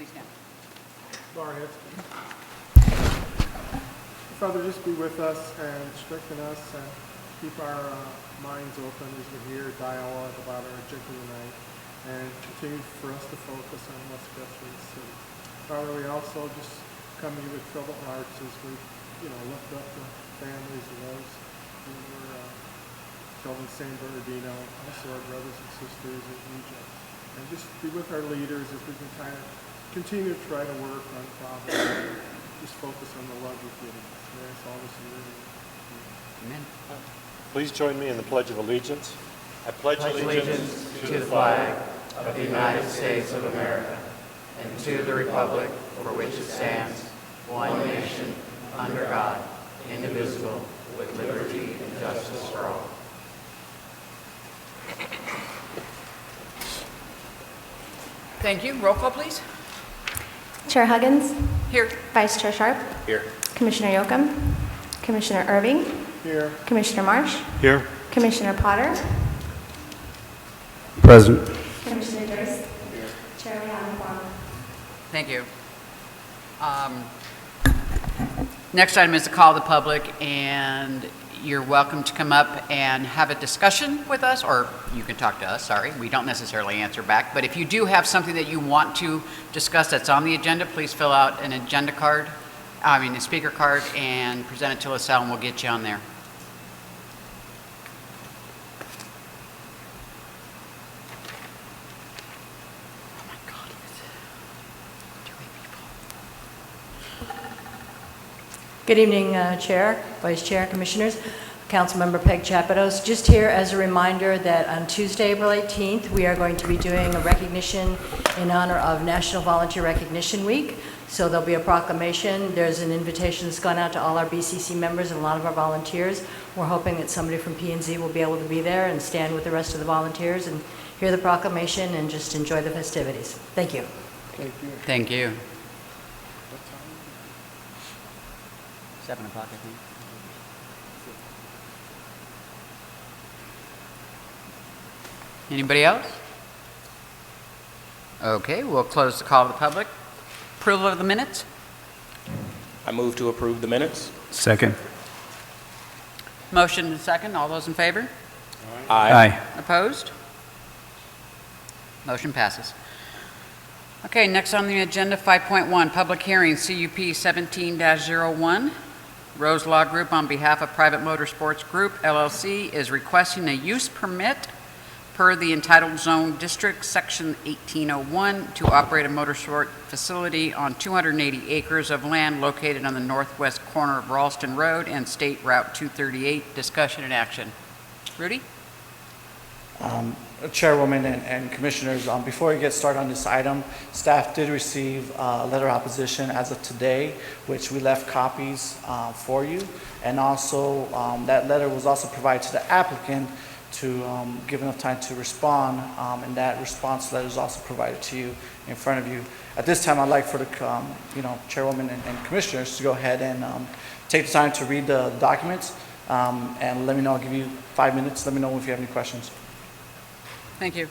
Please stand. Bow our heads. Father, just be with us and strengthen us and keep our minds open as we hear dialogue about our agenda tonight, and continue for us to focus on what's best for the city. Father, we also just come to you with troubled hearts as we, lift up the families of those who were killed in San Bernardino, also our brothers and sisters in Egypt. And just be with our leaders as we can kind of continue to try to work on problems and just focus on the love you've given us. And that's all this in your name. Amen. Please join me in the Pledge of Allegiance. I pledge allegiance to the flag of the United States of America and to the republic for which it stands, one nation, under God, indivisible, with liberty and justice for all. Thank you. Roll call, please. Chair Huggins, Here. Vice Chair Sharp, Here. Commissioner Yocum, Commissioner Irving, Here. Commissioner Marsh, Here. Commissioner Potter, Present. Commissioner Joyce. Chair, we have a quorum. Thank you. Next item is to call the public, and you're welcome to come up and have a discussion with us, or you can talk to us, sorry. We don't necessarily answer back, but if you do have something that you want to discuss that's on the agenda, please fill out an agenda card, a speaker card, and present it to LaSalle, and we'll get you on there. Oh my God. Too many people. Good evening, Chair, Vice Chair, Commissioners. Councilmember Peg Chapados. Just here as a reminder that on Tuesday, April 18th, we are going to be doing a recognition in honor of National Volunteer Recognition Week. So there'll be a proclamation. There's an invitation that's gone out to all our BCC members and a lot of our volunteers. We're hoping that somebody from P&Z will be able to be there and stand with the rest of the volunteers and hear the proclamation and just enjoy the festivities. Thank you. Thank you. Thank you. What time? 7 o'clock, I think. Anybody else? Okay, we'll close the call to the public. Approval of the minutes? I move to approve the minutes. Second. Motion and second. All those in favor? Aye. Opposed? Motion passes. Okay, next on the agenda, 5.1, public hearing, CUP 17-01. Rose Law Group, on behalf of Private Motorsports Group, LLC, is requesting a use permit per the entitled zone district, section 1801, to operate a motorsport facility on 280 acres of land located on the northwest corner of Ralston Road and State Route 238. Discussion and action. Rudy? Chairwoman and Commissioners, before we get started on this item, staff did receive a letter of opposition as of today, which we left copies for you. And also, that letter was also provided to the applicant to give enough time to respond, and that response letter is also provided to you in front of you. At this time, I'd like for the Chairwoman and Commissioners to go ahead and take the time to read the documents, and let me know. I'll give you 5 minutes. Let me know if you have any questions. Thank you.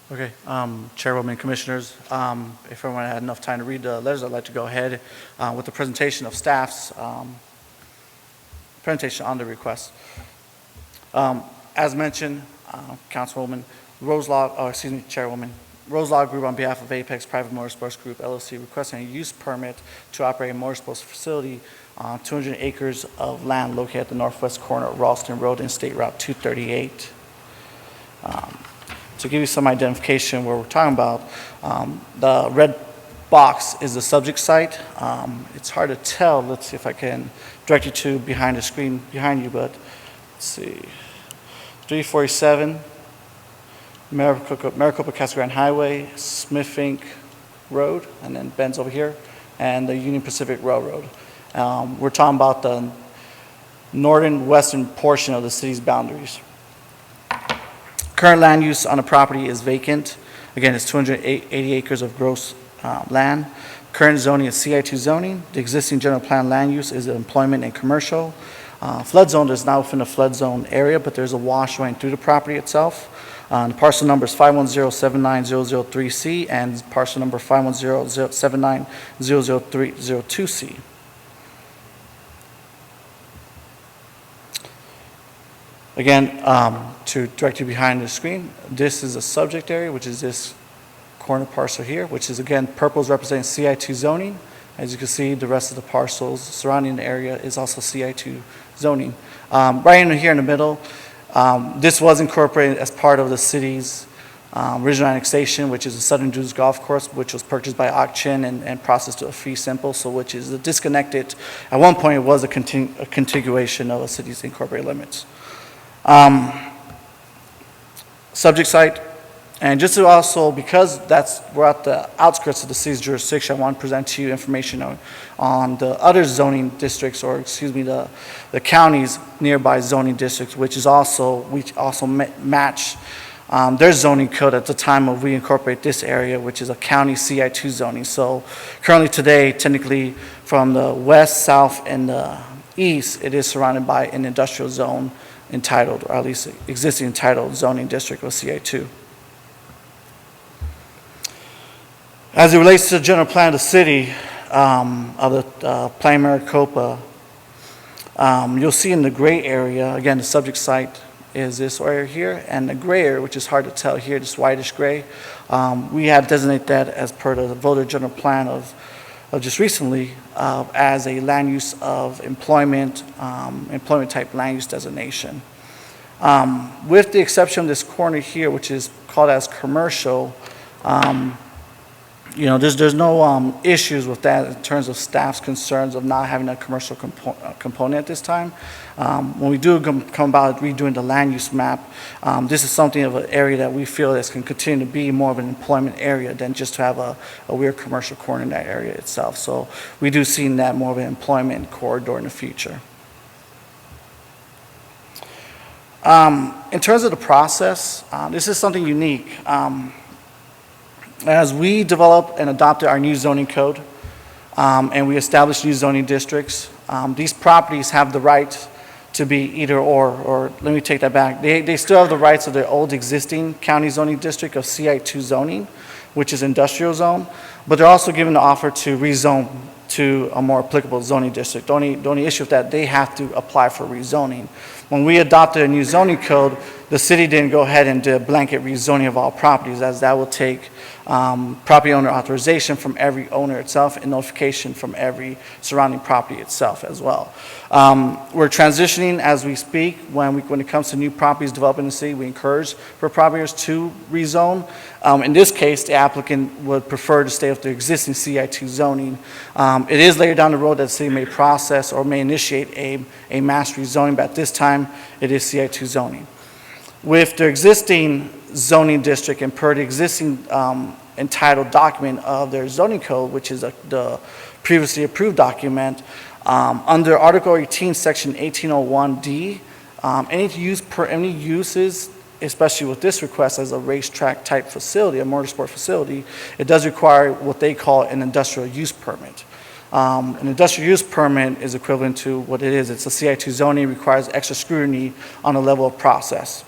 Okay, Chairwoman, Commissioners, if everyone had enough time to read the letters, I'd like to go ahead with the presentation of staff's presentation on the request. As mentioned, Councilwoman, Chairwoman, Rose Law Group on behalf of Apex Private Motorsports Group LLC requesting a use permit to operate a motorsports facility on 200 acres of land located at the northwest corner of Ralston Road and State Route 238. To give you some identification where we're talking about, the red box is the subject site. It's hard to tell. Let's see if I can direct you to behind the screen behind you, but let's see. 347 Maricopa Casa Grande Highway, Smith Inc. Road, and then bends over here, and the Union Pacific Railroad. We're talking about the northern western portion of the city's boundaries. Current land use on the property is vacant. Again, it's 280 acres of gross land. Current zoning is CI2 zoning. The existing general plan land use is employment and commercial. Flood zone is now within the flood zone area, but there's a wash running through the property itself. The parcel number is 510-79003C and parcel number 510-7900302C. Again, to direct you behind the screen, this is a subject area, which is this corner parcel here, which is, again, purple is representing CI2 zoning. As you can see, the rest of the parcels surrounding the area is also CI2 zoning. Right in here in the middle, this was incorporated as part of the city's original annexation, which is the Southern Dunes Golf Course, which was purchased by auction and processed to a fee simple, so which is disconnected. At one point, it was a contiguation of the city's incorporated limits. Subject site, and just to also, because we're at the outskirts of the city's jurisdiction, I want to present to you information on the other zoning districts, or excuse me, the county's nearby zoning districts, which also match their zoning code at the time of we incorporate this area, which is a county CI2 zoning. So currently today, technically from the west, south, and the east, it is surrounded by an industrial zone entitled, or at least existing entitled zoning district or CI2. As it relates to the general plan of the city of the Plan Maricopa, you'll see in the gray area, again, the subject site is this area here, and the gray area, which is hard to tell here, this whitish gray, we have designated that as per the voter general plan of just recently as a land use of employment, employment type land use designation. With the exception of this corner here, which is called as commercial, there's no issues with that in terms of staff's concerns of not having a commercial component at this time. When we do come about redoing the land use map, this is something of an area that we feel that can continue to be more of an employment area than just to have a weird commercial corner in that area itself. So we do see that more of an employment corridor in the future. In terms of the process, this is something unique. As we developed and adopted our new zoning code, and we established new zoning districts, these properties have the right to be either or let me take that back. They still have the rights of their old existing county zoning district of CI2 zoning, which is industrial zone, but they're also given the offer to rezone to a more applicable zoning district. The only issue with that, they have to apply for rezoning. When we adopted a new zoning code, the city didn't go ahead and do a blanket rezoning of all properties, as that will take property owner authorization from every owner itself and notification from every surrounding property itself as well. We're transitioning as we speak. When it comes to new properties developed in the city, we encourage for property owners to rezone. In this case, the applicant would prefer to stay with the existing CI2 zoning. It is later down the road that the city may process or may initiate a mass rezoning, but at this time, it is CI2 zoning. With the existing zoning district and per the existing entitled document of their zoning code, which is the previously approved document, under Article 18, Section 1801D, any uses, especially with this request as a racetrack type facility, a motorsport facility, it does require what they call an industrial use permit. An industrial use permit is equivalent to what it is. It's a CI2 zoning, requires extra scrutiny on the level of process.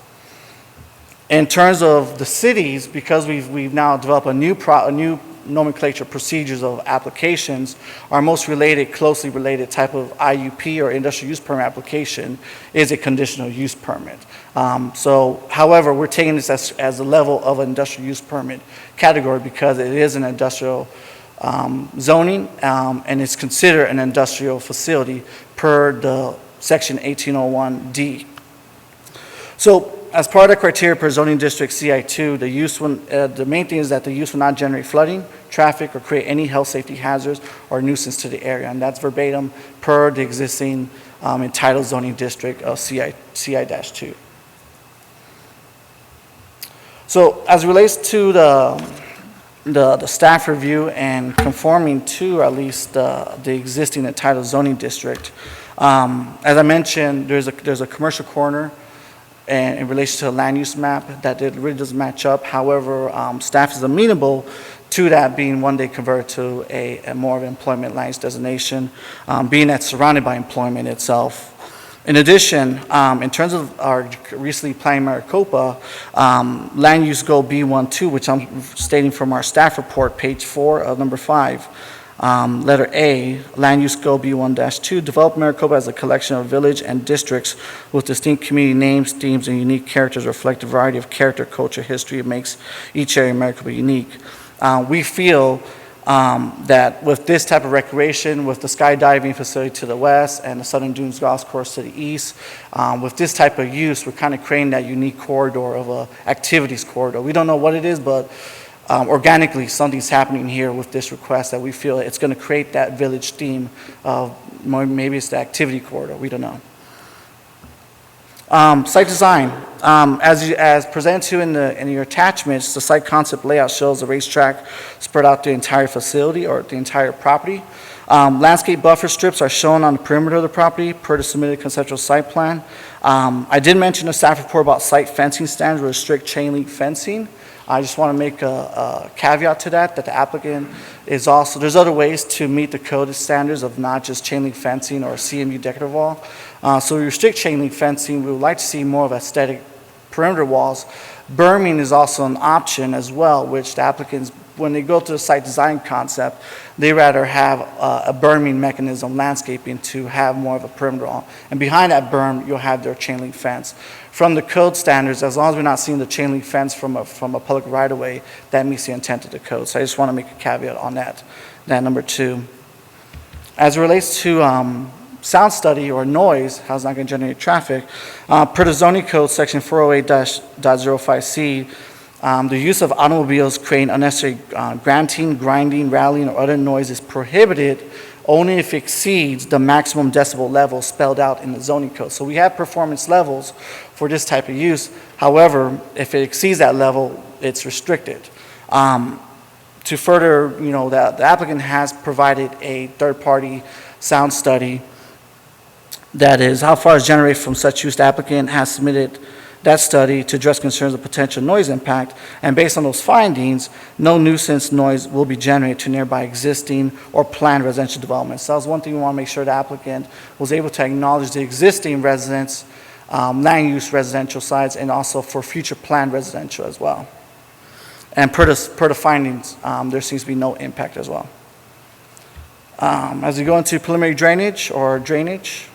In terms of the cities, because we've now developed a new nomenclature procedures of applications, our most closely related type of IUP or industrial use permit application is a conditional use permit. However, we're taking this as a level of an industrial use permit category because it is an industrial zoning and it's considered an industrial facility per the Section 1801D. So, as part of the criteria per zoning district CI2, the main thing is that the use will not generate flooding, traffic, or create any health safety hazards or nuisance to the area. And that's verbatim per the existing entitled zoning district of CI-2. So as it relates to the staff review and conforming to at least the existing entitled zoning district, as I mentioned, there's a commercial corner and in relation to a land use map that it really doesn't match up. However, staff is amenable to that being one day converted to a more of an employment land use designation, being that's surrounded by employment itself. In addition, in terms of our recently planned Maricopa, land use goal B12, which I'm stating from our staff report, page 4 of number 5, letter A, land use goal B1-2, develop Maricopa as a collection of village and districts with distinct community names, themes, and unique characters reflect the variety of character, culture, history that makes each area of Maricopa unique. We feel that with this type of recreation, with the skydiving facility to the west and the Southern Dunes Golf Course to the east, with this type of use, we're kind of creating that unique corridor of a activities corridor. We don't know what it is, but organically something's happening here with this request that we feel it's going to create that village theme of maybe it's the activity corridor. We don't know. Site design. As presented to in your attachments, the site concept layout shows the racetrack spread out the entire facility or the entire property. Landscape buffer strips are shown on the perimeter of the property per the submitted conceptual site plan. I did mention a staff report about site fencing standards with strict chain link fencing. I just want to make a caveat to that the applicant is also, there's other ways to meet the code standards of not just chain link fencing or CMU decorative wall. So we restrict chain link fencing. We would like to see more of aesthetic perimeter walls. Berming is also an option as well, which the applicants when they go to the site design concept, they rather have a berming mechanism, landscaping, to have more of a perimeter on. And behind that berm, you'll have their chain link fence. From the code standards, as long as we're not seeing the chain link fence from a public right-of-way, that meets the intent of the code. So I just want to make a caveat on that. Number 2. As it relates to sound study or noise, how it's not going to generate traffic, per the zoning code, section 408.05C, the use of automobiles creating unnecessary grunting, grinding, rattling, or other noise is prohibited only if it exceeds the maximum decibel level spelled out in the zoning code. So we have performance levels for this type of use. However, if it exceeds that level, it's restricted. To further, the applicant has provided a third-party sound study that is how far is generated from such use. The applicant has submitted that study to address concerns of potential noise impact, and based on those findings, no nuisance noise will be generated to nearby existing or planned residential developments. So that was one thing we want to make sure the applicant was able to acknowledge the existing residents, land use residential sites, and also for future planned residential as well. And per the findings, there seems to be no impact as well. As we go into preliminary drainage or drainage,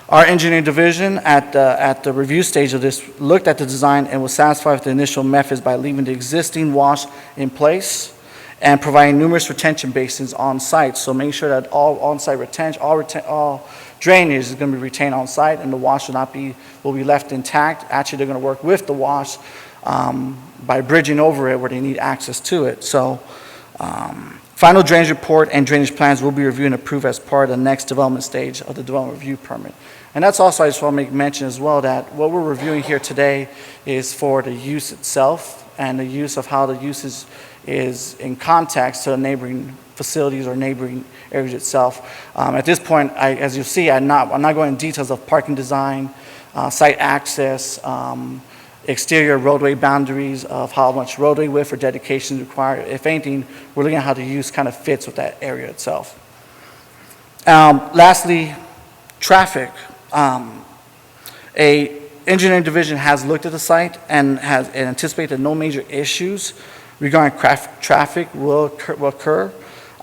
our engineering division at the review stage of this looked at the design and was satisfied with the initial methods by leaving the existing wash in place and providing numerous retention basins on site. So making sure that all on-site retention, all drainage is going to be retained on site, and the wash will be left intact. Actually, they're going to work with the wash by bridging over it where they need access to it. So final drainage report and drainage plans will be reviewed and approved as part of the next development stage of the development review permit. And that's also, I just want to make mention as well, that what we're reviewing here today is for the use itself and the use of how the use is in context to the neighboring facilities or neighboring areas itself. At this point, as you see, I'm not going into details of parking design, site access, exterior roadway boundaries of how much roadway width or dedication is required. If anything, we're looking at how the use kind of fits with that area itself. Lastly, traffic. A engineering division has looked at the site and has anticipated no major issues regarding traffic will occur.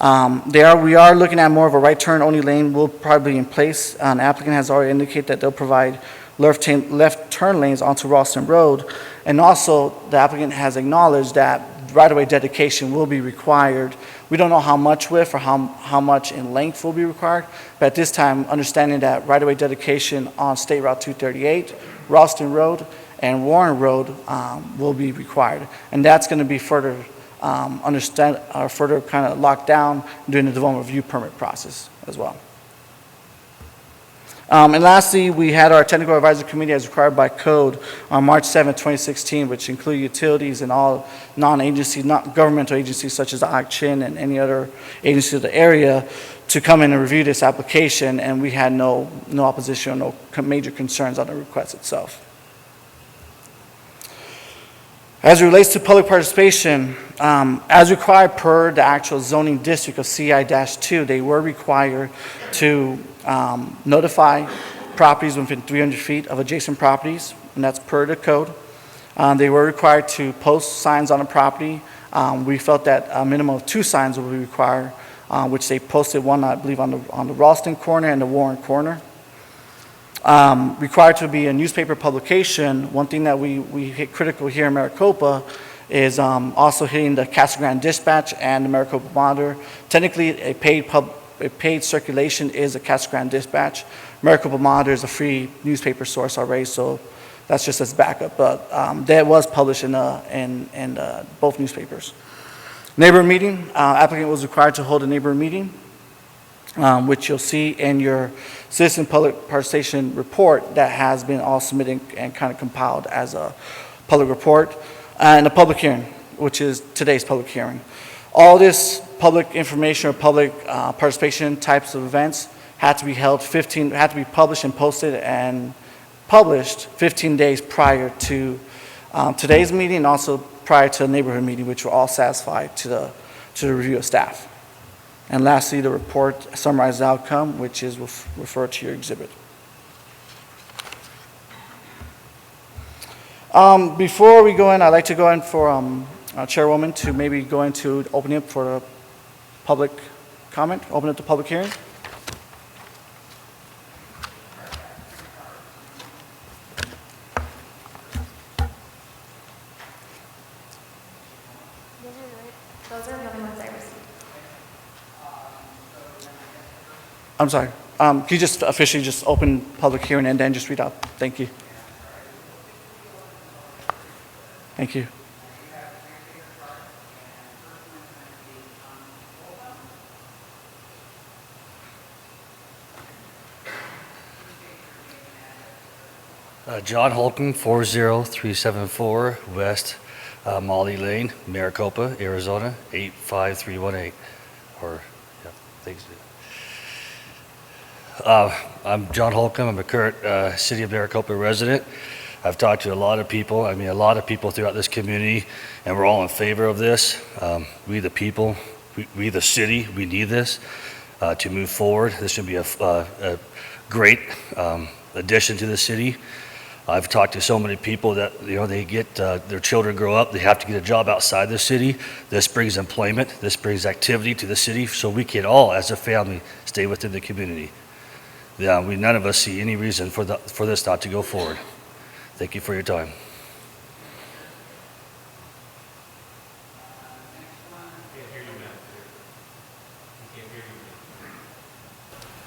We are looking at more of a right turn only lane will probably be in place. An applicant has already indicated that they'll provide left turn lanes onto Ralston Road. And also, the applicant has acknowledged that right-of-way dedication will be required. We don't know how much width or how much in length will be required, but at this time, understanding that right-of-way dedication on State Route 238, Ralston Road, and Warren Road will be required. And that's going to be further further kind of locked down during the development review permit process as well. And lastly, we had our technical advisory committee as required by code on March 7, 2016, which include utilities and all non-agency, not governmental agencies such as ACCHIN and any other agency of the area to come in and review this application, and we had no opposition or no major concerns on the request itself. As it relates to public participation, as required per the actual zoning district of CI-2, they were required to notify properties within 300 feet of adjacent properties, and that's per the code. They were required to post signs on the property. We felt that a minimum of 2 signs would be required, which they posted one, I believe, on the Ralston corner and the Warren corner. Required to be a newspaper publication. One thing that we hit critical here in Maricopa is also hitting the Casa Grande Dispatch and the Maricopa Monitor. Technically, a paid circulation is a Casa Grande Dispatch. Maricopa Monitor is a free newspaper source already, so that's just as backup. But that was published in both newspapers. Neighbor meeting. Applicant was required to hold a neighbor meeting, which you'll see in your citizen public participation report that has been all submitted and kind of compiled as a public report, and a public hearing, which is today's public hearing. All this public information or public participation types of events had to be published and posted and published 15 days prior to today's meeting, and also prior to the neighborhood meeting, which were all satisfied to the review of staff. And lastly, the report summarizes the outcome, which is referred to your exhibit. Before we go in, I'd like to go in for Chairwoman, to maybe go into opening up for a public comment, open up the public hearing. Those are the only ones I received. I'm sorry. Can you just officially just open public hearing and then just read out? Thank you. Thank you. John Holcomb, 40374 West Molly Lane, Maricopa, Arizona, 85318. Or, yeah, thanks. I'm John Holcomb. I'm a current City of Maricopa resident. I've talked to a lot of people, a lot of people throughout this community, and we're all in favor of this. We the people, we the city, we need this to move forward. This should be a great addition to the city. I've talked to so many people that, they get, their children grow up, they have to get a job outside the city. This brings employment, this brings activity to the city, so we can all, as a family, stay within the community. Yeah, none of us see any reason for this not to go forward. Thank you for your time.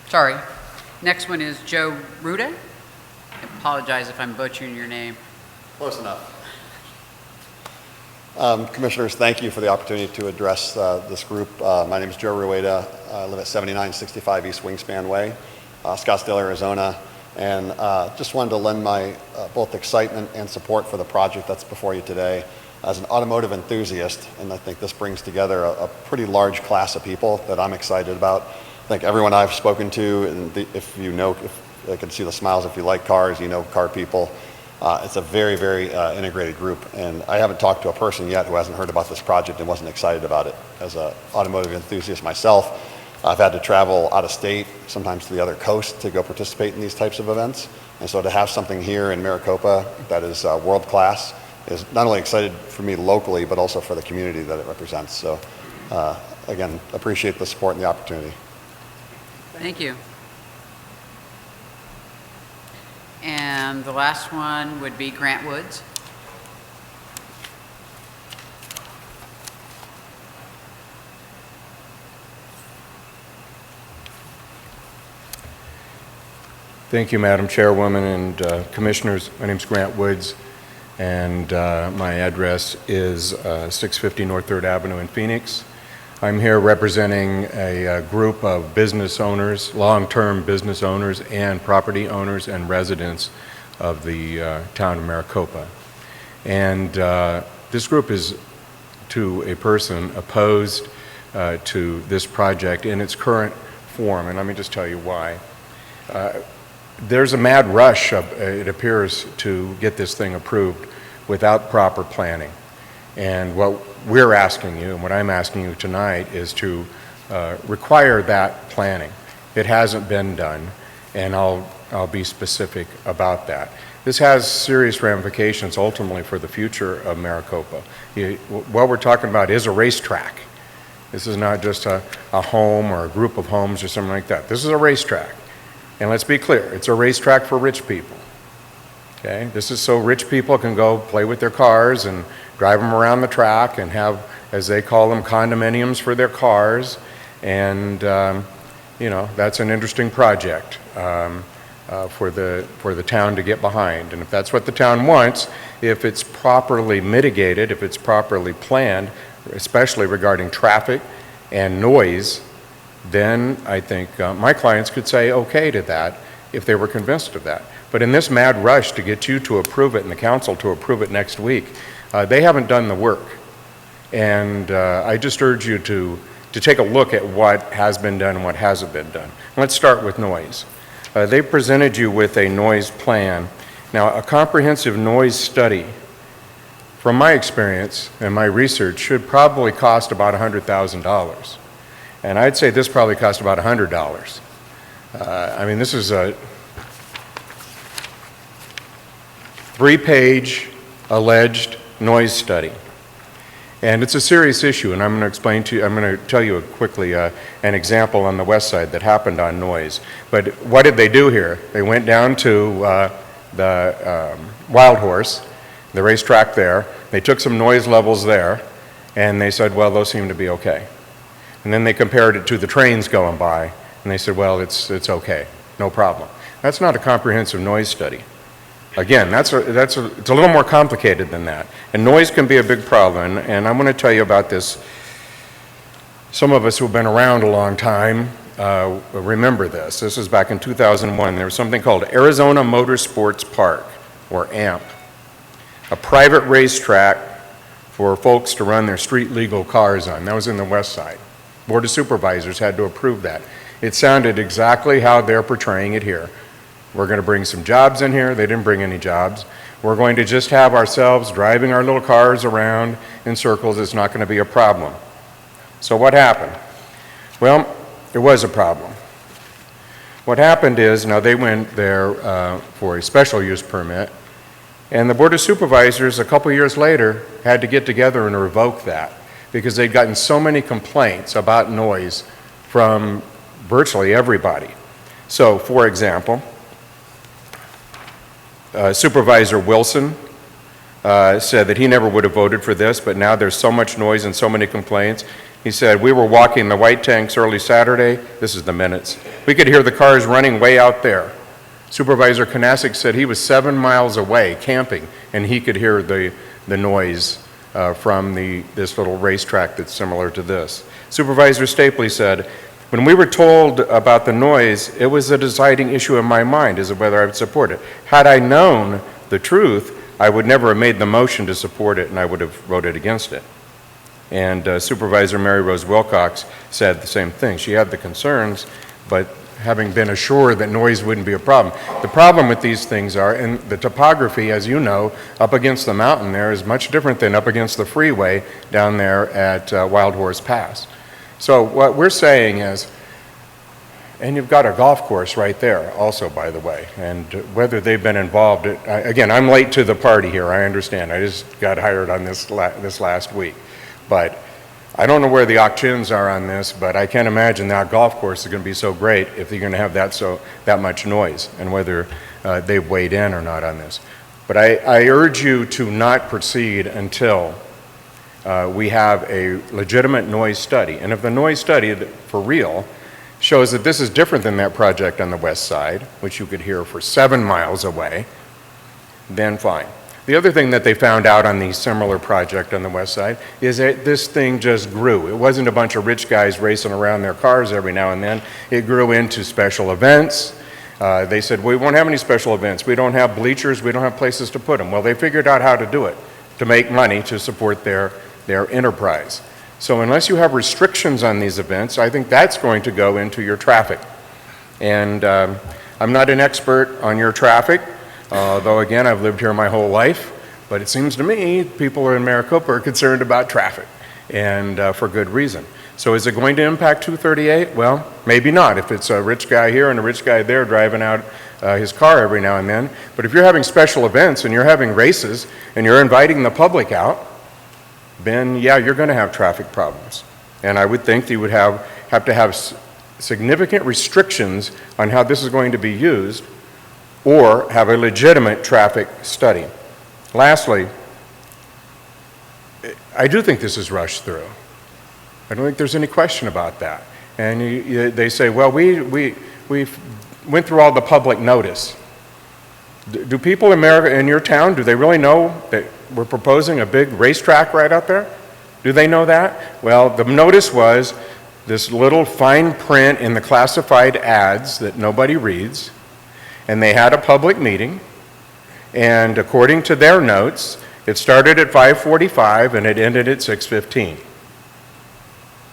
Sorry. Next one is Joe Ruda. I apologize if I'm butchering your name. Close enough. Commissioners, thank you for the opportunity to address this group. My name is Joe Rueda. I live at 7965 East Wingspan Way, Scottsdale, Arizona, and just wanted to lend my both excitement and support for the project that's before you today. As an automotive enthusiast, and I think this brings together a pretty large class of people that I'm excited about. I think everyone I've spoken to, and if I can see the smiles, if you like cars, car people. It's a very, very integrated group, and I haven't talked to a person yet who hasn't heard about this project and wasn't excited about it. As an automotive enthusiast myself, I've had to travel out of state, sometimes to the other coast, to go participate in these types of events. And so to have something here in Maricopa that is world-class is not only excited for me locally, but also for the community that it represents. So again, appreciate the support and the opportunity. Thank you. And the last one would be Grant Woods. Thank you, Madam Chairwoman and Commissioners. My name is Grant Woods, and my address is 650 North 3rd Avenue in Phoenix. I'm here representing a group of business owners, long-term business owners, and property owners and residents of the town of Maricopa. And this group is, to a person, opposed to this project in its current form, and let me just tell you why. There's a mad rush, it appears, to get this thing approved without proper planning. And what we're asking you, and what I'm asking you tonight, is to require that planning. It hasn't been done, and I'll be specific about that. This has serious ramifications ultimately for the future of Maricopa. What we're talking about is a racetrack. This is not just a home or a group of homes or something like that. This is a racetrack. And let's be clear, it's a racetrack for rich people. Okay? This is so rich people can go play with their cars and drive them around the track and have, as they call them, condominiums for their cars. And, that's an interesting project for the town to get behind. And if that's what the town wants, if it's properly mitigated, if it's properly planned, especially regarding traffic and noise, then I think my clients could say okay to that if they were convinced of that. But in this mad rush to get you to approve it and the council to approve it next week, they haven't done the work. And I just urge you to take a look at what has been done and what hasn't been done. Let's start with noise. They presented you with a noise plan. Now, a comprehensive noise study, from my experience and my research, should probably cost about $100,000. And I'd say this probably cost about $100. This is a 3-page alleged noise study. And it's a serious issue, and I'm going to tell you quickly an example on the west side that happened on noise. But what did they do here? They went down to the Wild Horse, the racetrack there. They took some noise levels there, and they said, well, those seem to be okay. And then they compared it to the trains going by, and they said, well, it's okay, no problem. That's not a comprehensive noise study. Again, it's a little more complicated than that. And noise can be a big problem, and I'm going to tell you about this. Some of us who've been around a long time remember this. This was back in 2001. There was something called Arizona Motorsports Park, or AMP, a private racetrack for folks to run their street legal cars on. That was in the west side. Board of Supervisors had to approve that. It sounded exactly how they're portraying it here. We're going to bring some jobs in here. They didn't bring any jobs. We're going to just have ourselves driving our little cars around in circles. It's not going to be a problem. So what happened? Well, it was a problem. What happened is, now they went there for a special use permit, and the Board of Supervisors a couple years later had to get together and revoke that because they'd gotten so many complaints about noise from virtually everybody. So, for example, Supervisor Wilson said that he never would have voted for this, but now there's so much noise and so many complaints. He said, we were walking the White Tanks early Saturday. This is the minutes. We could hear the cars running way out there. Supervisor Kanasic said he was 7 miles away camping, and he could hear the noise from this little racetrack that's similar to this. Supervisor Stapley said, when we were told about the noise, it was a deciding issue in my mind as to whether I would support it. Had I known the truth, I would never have made the motion to support it, and I would have voted against it. And Supervisor Mary Rose Wilcox said the same thing. She had the concerns, but having been assured that noise wouldn't be a problem. The problem with these things are, and the topography, as you know, up against the mountain there is much different than up against the freeway down there at Wild Horse Pass. So what we're saying is, and you've got a golf course right there also, by the way, and whether they've been involved, again, I'm late to the party here, I understand. I just got hired on this last week. But I don't know where the auctions are on this, but I can't imagine that golf course is going to be so great if you're going to have that much noise, and whether they've weighed in or not on this. But I urge you to not proceed until we have a legitimate noise study. And if the noise study, for real, shows that this is different than that project on the west side, which you could hear for 7 miles away, then fine. The other thing that they found out on the similar project on the west side is that this thing just grew. It wasn't a bunch of rich guys racing around their cars every now and then. It grew into special events. They said, we won't have any special events. We don't have bleachers. We don't have places to put them. Well, they figured out how to do it, to make money to support their enterprise. So unless you have restrictions on these events, I think that's going to go into your traffic. And I'm not an expert on your traffic, though again, I've lived here my whole life, but it seems to me people in Maricopa are concerned about traffic, and for good reason. So is it going to impact 238? Well, maybe not if it's a rich guy here and a rich guy there driving out his car every now and then. But if you're having special events and you're having races and you're inviting the public out, then yeah, you're going to have traffic problems. And I would think that you would have to have significant restrictions on how this is going to be used, or have a legitimate traffic study. Lastly, I do think this is rushed through. I don't think there's any question about that. And they say, well, we went through all the public notice. Do people in your town, do they really know that we're proposing a big racetrack right out there? Do they know that? Well, the notice was this little fine print in the classified ads that nobody reads, and they had a public meeting, and according to their notes, it started at 5:45 and it ended at 6:15.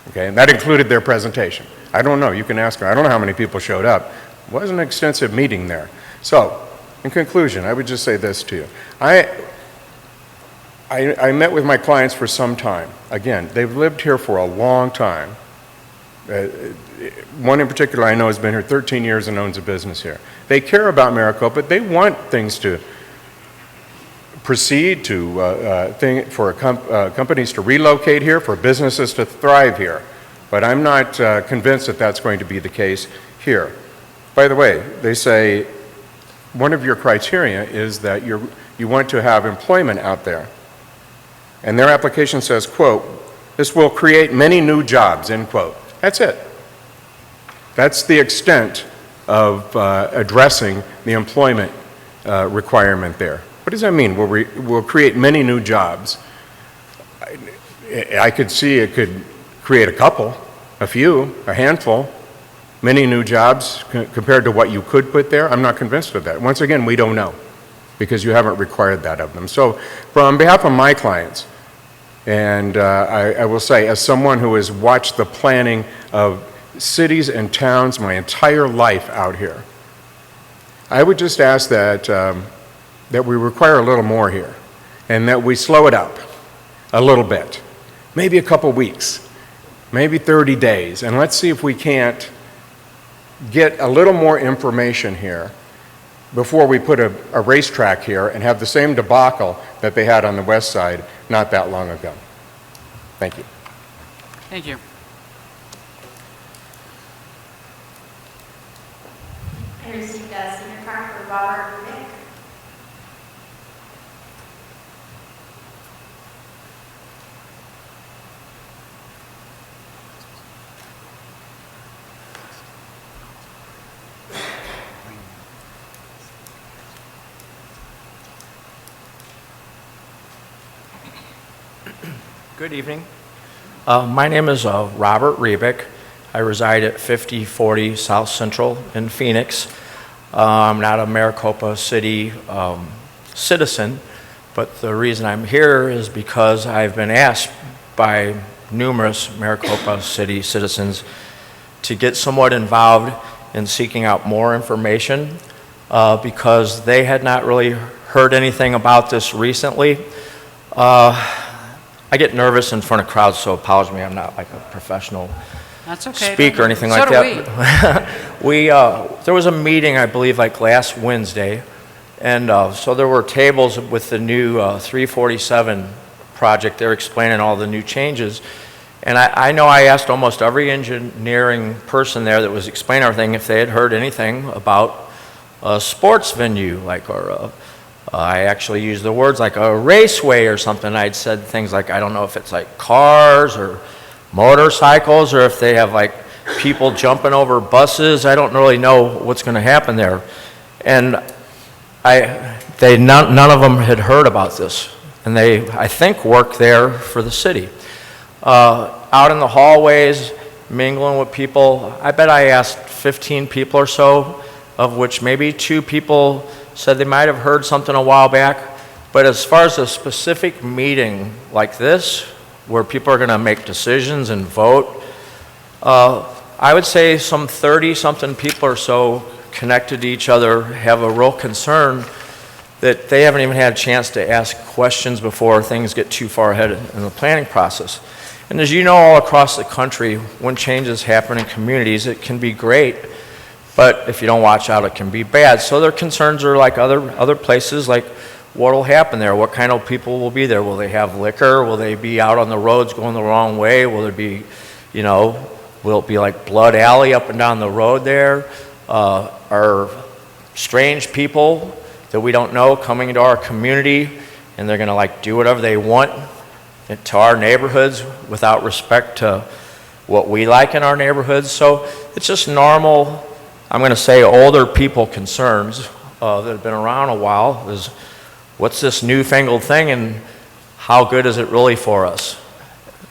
Okay, and that included their presentation. I don't know, you can ask them. I don't know how many people showed up. It wasn't an extensive meeting there. So, in conclusion, I would just say this to you. I met with my clients for some time. Again, they've lived here for a long time. One in particular I know has been here 13 years and owns a business here. They care about Maricopa. They want things to proceed to for companies to relocate here, for businesses to thrive here. But I'm not convinced that that's going to be the case here. By the way, they say one of your criteria is that you want to have employment out there. And their application says, quote, "This will create many new jobs," end quote. That's it. That's the extent of addressing the employment requirement there. What does that mean? We'll create many new jobs. I could see it could create a couple, a few, a handful, many new jobs compared to what you could put there. I'm not convinced of that. Once again, we don't know because you haven't required that of them. So on behalf of my clients, and I will say, as someone who has watched the planning of cities and towns my entire life out here, I would just ask that, that we require a little more here, and that we slow it up a little bit, maybe a couple weeks, maybe 30 days, and let's see if we can't get a little more information here before we put a racetrack here and have the same debacle that they had on the west side not that long ago. Thank you. Thank you. I received a senior card for Robert Rubik. Good evening. My name is Robert Rebick. I reside at 5040 South Central in Phoenix. I'm not a Maricopa City citizen, but the reason I'm here is because I've been asked by numerous Maricopa City citizens to get somewhat involved in seeking out more information because they had not really heard anything about this recently. I get nervous in front of crowds, so apologize me. I'm not like a professional That's okay. speaker or anything So like do that. There was a meeting, I believe, like last Wednesday, and so there were tables with the new 347 project. They're explaining all the new changes. And I know I asked almost every engineering person there that was explaining everything if they had heard anything about a sports venue, like, or I actually used the words like a raceway or something. I'd said things like, I don't know if it's like cars or motorcycles or if they have like people jumping over buses. I don't really know what's going to happen there. And none of them had heard about this. And they, I think, work there for the city. Out in the hallways, mingling with people, I bet I asked 15 people or so, of which maybe 2 people said they might have heard something a while back. But as far as a specific meeting like this, where people are going to make decisions and vote, I would say some 30-something people or so connected to each other have a real concern that they haven't even had a chance to ask questions before things get too far ahead in the planning process. And as you know, all across the country, when changes happen in communities, it can be great, but if you don't watch out, it can be bad. So their concerns are like other places, like what will happen there? What kind of people will be there? Will they have liquor? Will they be out on the roads going the wrong way? Will there be, you know, will it be like Blood Alley up and down the road there? Are strange people that we don't know coming into our community and they're gonna like do whatever they want to our neighborhoods without respect to what we like in our neighborhoods? So it's just normal, I'm going to say older people concerns that have been around a while is what's this newfangled thing and how good is it really for us?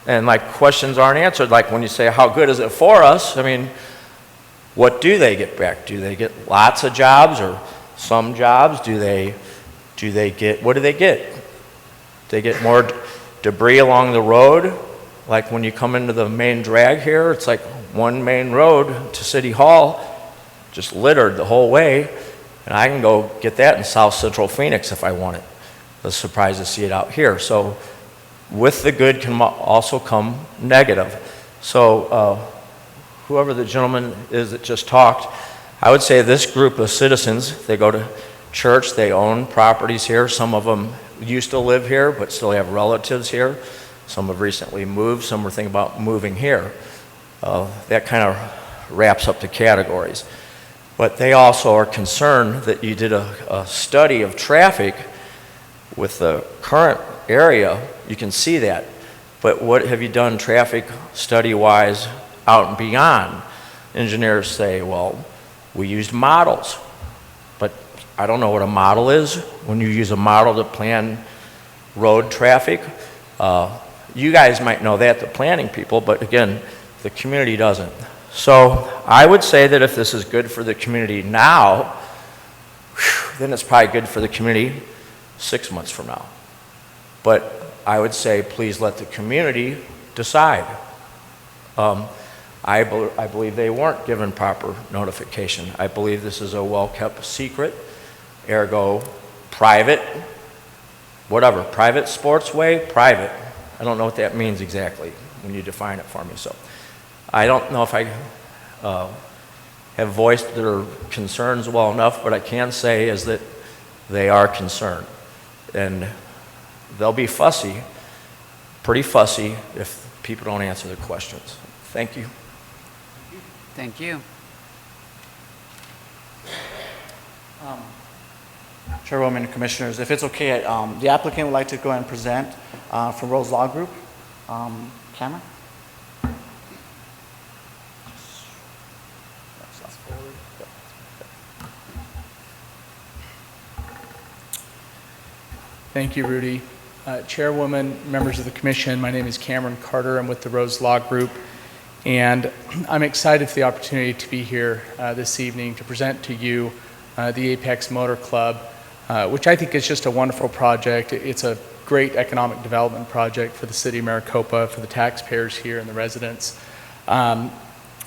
And like questions aren't answered. Like when you say how good is it for us, I mean, what do they get back? Do they get lots of jobs or some jobs? Do they get, what do they get? They get more debris along the road. Like when you come into the main drag here, it's like one main road to City Hall, just littered the whole way, and I can go get that in South Central Phoenix if I want it. I was surprised to see it out here. So with the good can also come negative. So whoever the gentleman is that just talked, I would say this group of citizens, they go to church, they own properties here, some of them used to live here but still have relatives here. Some have recently moved, some are thinking about moving here. That kind of wraps up the categories. But they also are concerned that you did a study of traffic with the current area. You can see that. But what have you done traffic study-wise out and beyond? Engineers say, well, we used models. But I don't know what a model is. When you use a model to plan road traffic, you guys might know that, the planning people, but again, the community doesn't. So I would say that if this is good for the community now, then it's probably good for the community 6 months from now. But I would say please let the community decide. I believe they weren't given proper notification. I believe this is a well-kept secret, ergo private, whatever, private sportsway, private. I don't know what that means exactly when you define it for me. So I don't know if I have voiced their concerns well enough. What I can say is that they are concerned. And they'll be fussy, pretty fussy, if people don't answer their questions. Thank you. Thank you. Chairwoman and Commissioners, if it's okay, the applicant would like to go ahead and present from Rose Law Group. Cameron? Thank you, Rudy. Chairwoman, members of the Commission, my name is Cameron Carter. I'm with the Rose Law Group, and I'm excited for the opportunity to be here this evening to present to you the Apex Motor Club, which I think is just a wonderful project. It's a great economic development project for the city of Maricopa, for the taxpayers here and the residents.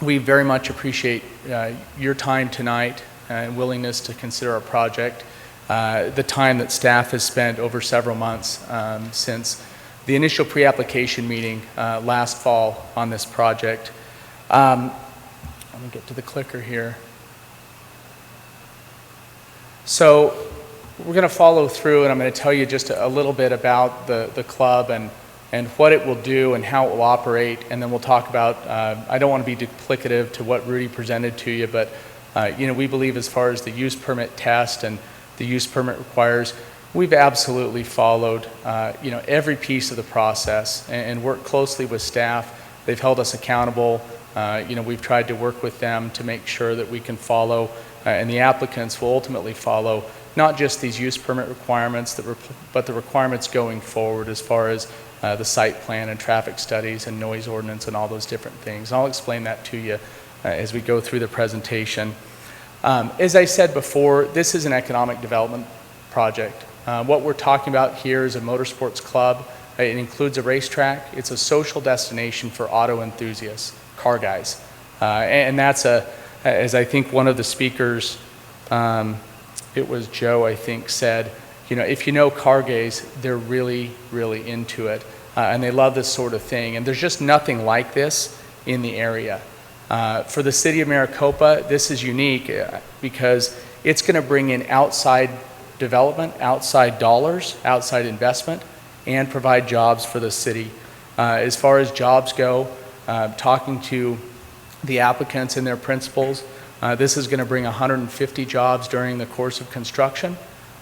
We very much appreciate your time tonight and willingness to consider our project. The time that staff has spent over several months since the initial pre-application meeting last fall on this project. Let me get to the clicker here. So we're going to follow through, and I'm going to tell you just a little bit about the club and what it will do and how it will operate, and then we'll talk about, I don't want to be duplicative to what Rudy presented to you, but we believe as far as the use permit test and the use permit requires, we've absolutely followed every piece of the process and worked closely with staff. They've held us accountable. We've tried to work with them to make sure that we can follow, and the applicants will ultimately follow not just these use permit requirements, but the requirements going forward as far as the site plan and traffic studies and noise ordinance and all those different things. I'll explain that to you as we go through the presentation. As I said before, this is an economic development project. What we're talking about here is a motorsports club. It includes a racetrack. It's a social destination for auto enthusiasts, car guys. And that's as I think one of the speakers, it was Joe, I think, said, if you know car guys, they're really, really into it. And they love this sort of thing. And there's just nothing like this in the area. For the city of Maricopa, this is unique because it's going to bring in outside development, outside dollars, outside investment, and provide jobs for the city. As far as jobs go, talking to the applicants and their principals, this is going to bring 150 jobs during the course of construction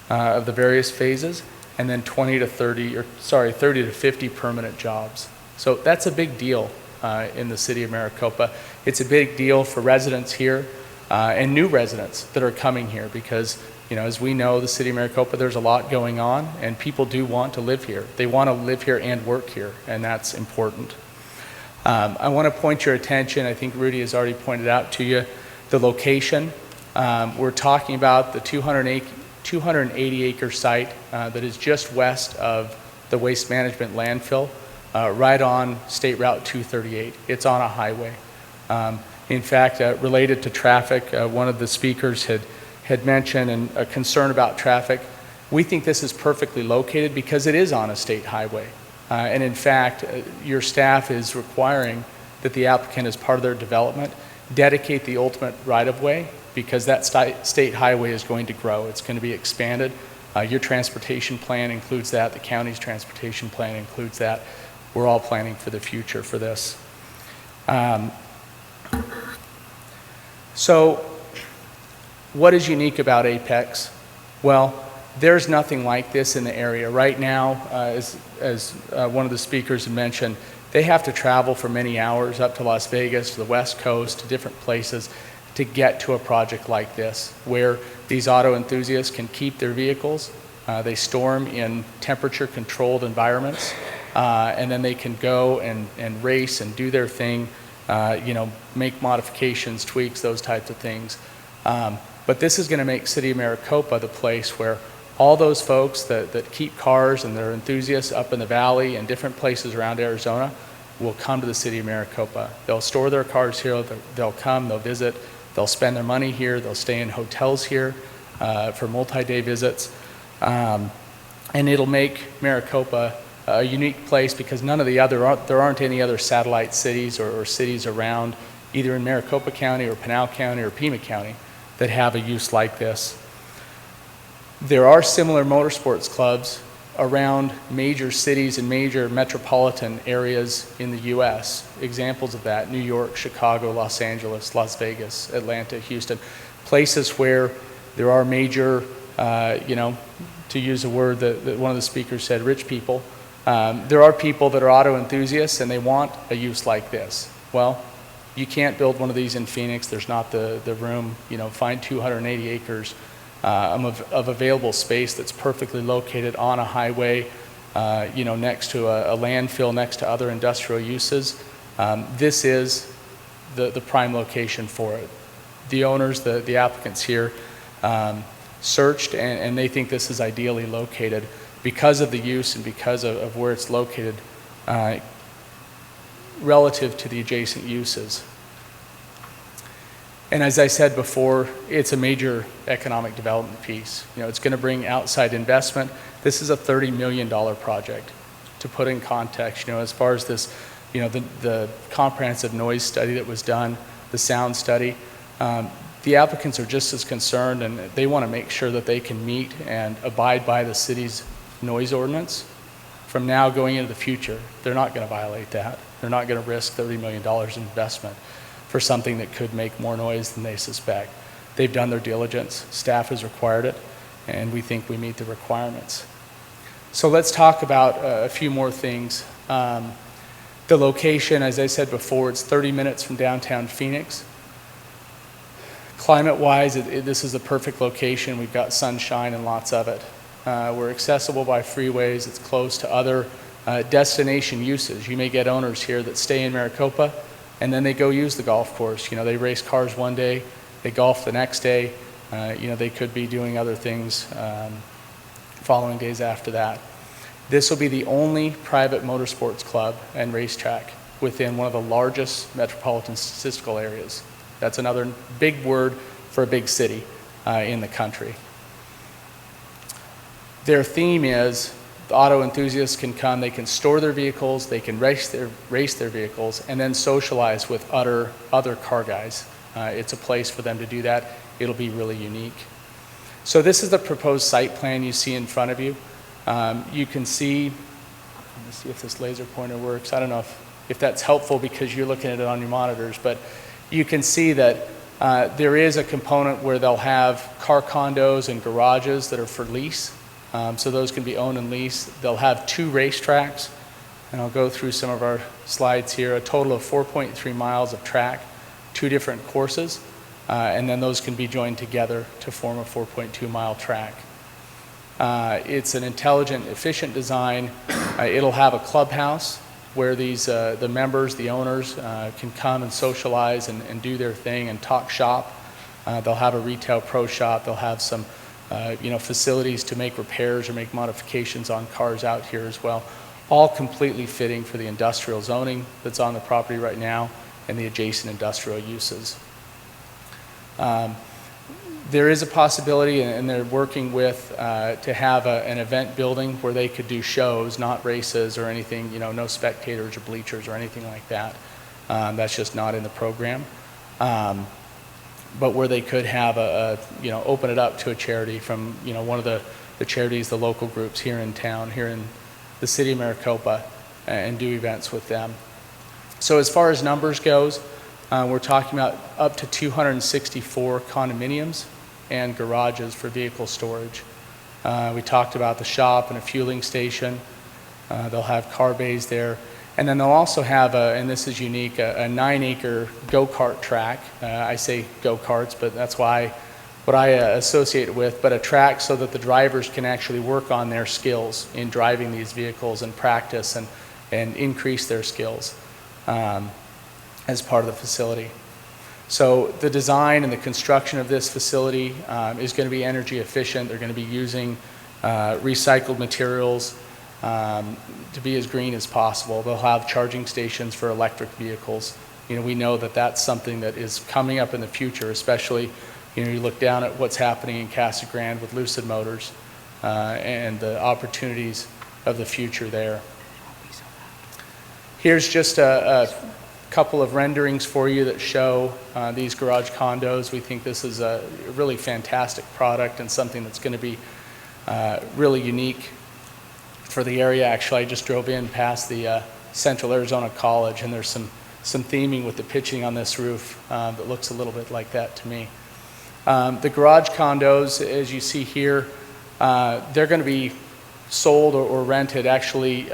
of the various phases, and then 30 to 50 permanent jobs. So that's a big deal in the city of Maricopa. It's a big deal for residents here and new residents that are coming here because, as we know, the city of Maricopa, there's a lot going on and people do want to live here. They want to live here and work here, and that's important. I want to point your attention, I think Rudy has already pointed out to you, the location. We're talking about the 280-acre site that is just west of the waste management landfill, right on State Route 238. It's on a highway. In fact, related to traffic, one of the speakers had mentioned a concern about traffic. We think this is perfectly located because it is on a state highway. And in fact, your staff is requiring that the applicant, as part of their development, dedicate the ultimate right-of-way because that state highway is going to grow. It's going to be expanded Your transportation plan includes that. The county's transportation plan includes that. We're all planning for the future for this. So what is unique about Apex? Well, there's nothing like this in the area. Right now, as one of the speakers had mentioned, they have to travel for many hours up to Las Vegas, to the West Coast, to different places to get to a project like this, where these auto enthusiasts can keep their vehicles. They store them in temperature-controlled environments, and then they can go and race and do their thing, make modifications, tweaks, those types of things. But this is going to make City of Maricopa the place where all those folks that keep cars and they're enthusiasts up in the valley and different places around Arizona will come to the City of Maricopa. They'll store their cars here, they'll come, they'll visit, they'll spend their money here, they'll stay in hotels here for multi-day visits. And it'll make Maricopa a unique place because there aren't any other satellite cities or cities around, either in Maricopa County or Pinal County or Pima County, that have a use like this. There are similar motorsports clubs around major cities and major metropolitan areas in the U.S. Examples of that: New York, Chicago, Los Angeles, Las Vegas, Atlanta, Houston. Places where there are major, to use a word that one of the speakers said, rich people. There are people that are auto enthusiasts and they want a use like this. Well, you can't build one of these in Phoenix. There's not the room. Find 280 acres of available space that's perfectly located on a highway, next to a landfill, next to other industrial uses. This is the prime location for it. The owners, the applicants here, searched and they think this is ideally located because of the use and because of where it's located relative to the adjacent uses. And as I said before, it's a major economic development piece. It's going to bring outside investment. This is a $30 million project. To put in context, as far as this, the comprehensive noise study that was done, the sound study, the applicants are just as concerned, and they want to make sure that they can meet and abide by the city's noise ordinance from now going into the future. They're not going to violate that. They're not going to risk $30 million in investment for something that could make more noise than they suspect. They've done their diligence. Staff has required it, and we think we meet the requirements. So let's talk about a few more things. The location, as I said before, it's 30 minutes from downtown Phoenix. Climate-wise, this is the perfect location. We've got sunshine and lots of it. We're accessible by freeways. It's close to other destination uses. You may get owners here that stay in Maricopa and then they go use the golf course. They race cars one day, they golf the next day. They could be doing other things following days after that. This will be the only private motorsports club and racetrack within one of the largest metropolitan statistical areas. That's another big word for a big city in the country. Their theme is the auto enthusiasts can come, they can store their vehicles, they can race their vehicles, and then socialize with other car guys. It's a place for them to do that. It'll be really unique. So this is the proposed site plan you see in front of you. You can see, let me see if this laser pointer works. I don't know if that's helpful because you're looking at it on your monitors, but you can see that there is a component where they'll have car condos and garages that are for lease. So those can be owned and leased. They'll have 2 racetracks, and I'll go through some of our slides here. A total of 4.3 miles of track, 2 different courses, and then those can be joined together to form a 4.2 mile track. It's an intelligent, efficient design. It'll have a clubhouse where the members, the owners, can come and socialize and do their thing and talk shop. They'll have a retail pro shop. They'll have some facilities to make repairs or make modifications on cars out here as well, all completely fitting for the industrial zoning that's on the property right now and the adjacent industrial uses. There is a possibility, and they're working with, to have an event building where they could do shows, not races or anything, no spectators or bleachers or anything like that. That's just not in the program. But where they could have open it up to a charity from, one of the the charities, the local groups here in town, here in the city of Maricopa, and do events with them. So as far as numbers goes, we're talking about up to 264 condominiums and garages for vehicle storage. We talked about the shop and a fueling station. They'll have car bays there. And then they'll also have, and this is unique, a 9-acre go-kart track. I say go-karts, but that's what I associate it with, but a track so that the drivers can actually work on their skills in driving these vehicles and practice and increase their skills as part of the facility. So the design and the construction of this facility is going to be energy efficient. They're going to be using recycled materials to be as green as possible. They'll have charging stations for electric vehicles. You know, we know that that's something that is coming up in the future, especially, you know, you look down at what's happening in Casa Grande with Lucid Motors and the opportunities of the future there. Here's just a couple of renderings for you that show these garage condos. We think this is a really fantastic product and something that's going to be really unique for the area. Actually, I just drove in past the Central Arizona College, and there's some theming with the pitching on this roof that looks a little bit like that to me. The garage condos, as you see here, they're going to be sold or rented actually,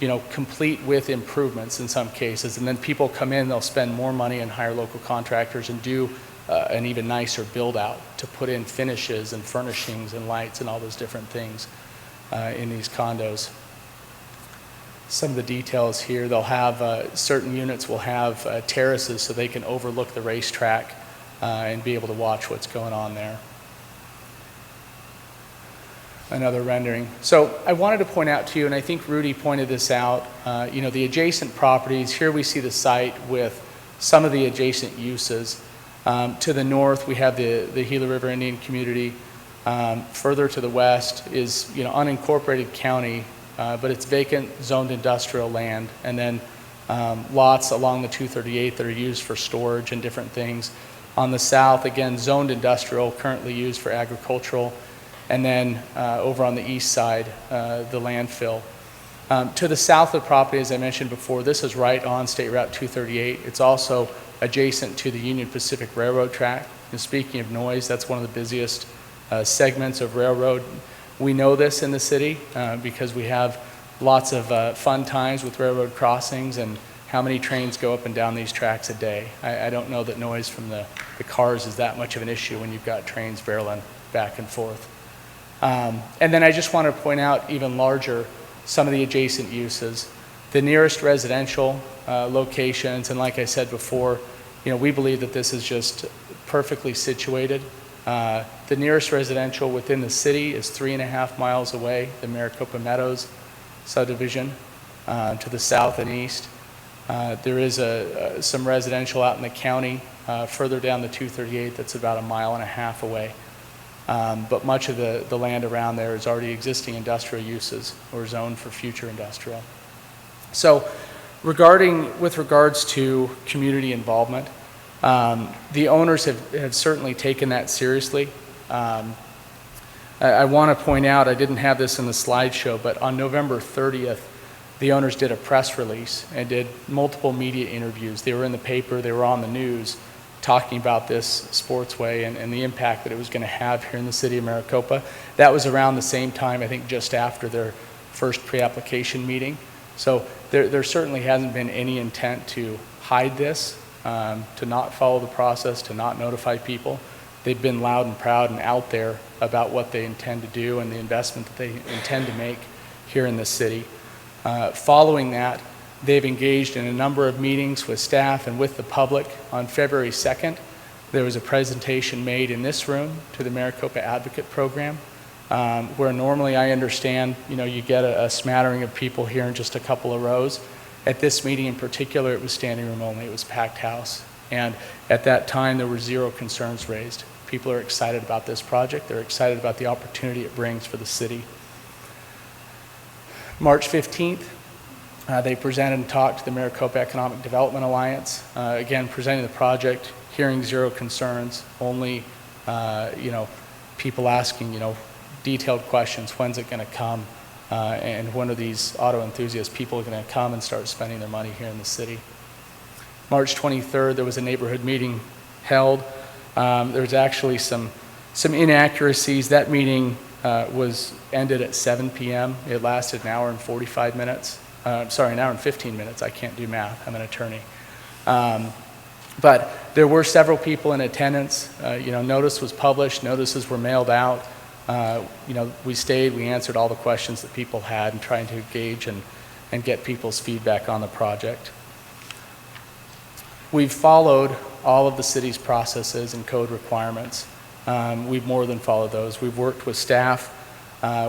you know, complete with improvements in some cases. And then people come in, they'll spend more money and hire local contractors and do an even nicer build out to put in finishes and furnishings and lights and all those different things in these condos. Some of the details here, they'll have certain units will have terraces so they can overlook the racetrack and be able to watch what's going on there. Another rendering. So I wanted to point out to you, and I think Rudy pointed this out, you know, the adjacent properties. Here we see the site with some of the adjacent uses. To the north, we have the Gila River Indian Community. Further to the west is, you know, unincorporated county, but it's vacant zoned industrial land, and then lots along the 238 that are used for storage and different things. On the south, again, zoned industrial, currently used for agricultural, and then over on the east side, the landfill. To the south of the property, as I mentioned before, this is right on State Route 238. It's also adjacent to the Union Pacific Railroad track. And speaking of noise, that's one of the busiest segments of railroad. We know this in the city because we have lots of fun times with railroad crossings and how many trains go up and down these tracks a day. I don't know that noise from the cars is that much of an issue when you've got trains barreling back and forth. And then I just want to point out even larger some of the adjacent uses. The nearest residential locations, and like I said before, you know, we believe that this is just perfectly situated. The nearest residential within the city is 3.5 miles away, the Maricopa Meadows subdivision to the south and east. There is some residential out in the county further down the 238 that's about 1.5 miles away. But much of the land around there is already existing industrial uses or zoned for future industrial. So with regards to community involvement, the owners have certainly taken that seriously. I want to point out, I didn't have this in the slideshow, but on November 30th, the owners did a press release and did multiple media interviews. They were in the paper, they were on the news, talking about this sportsway and the impact that it was going to have here in the city of Maricopa. That was around the same time, I think just after their first pre-application meeting. So there certainly hasn't been any intent to hide this, to not follow the process, to not notify people. They've been loud and proud and out there about what they intend to do and the investment that they intend to make here in the city. Following that, they've engaged in a number of meetings with staff and with the public. On February 2nd, there was a presentation made in this room to the Maricopa Advocate Program, where normally I understand, you know, you get a smattering of people here in just a couple of rows. At this meeting in particular, it was standing room only. It was packed house. And at that time, there were 0 concerns raised. People are excited about this project. They're excited about the opportunity it brings for the city. March 15th, they presented and talked to the Maricopa Economic Development Alliance, again, presenting the project, hearing 0 concerns, only, you know, people asking, you know, detailed questions. When's it going to come? And when are these auto enthusiast people going to come and start spending their money here in the city? March 23rd, there was a neighborhood meeting held. There was actually some inaccuracies. That meeting was ended at 7 p.m. It lasted an hour and 45 minutes. Sorry, an hour and 15 minutes. I can't do math. I'm an attorney. But there were several people in attendance. Notice was published. Notices were mailed out. We stayed. We answered all the questions that people had and trying to engage and get people's feedback on the project. We've followed all of the city's processes and code requirements. We've more than followed those. We've worked with staff.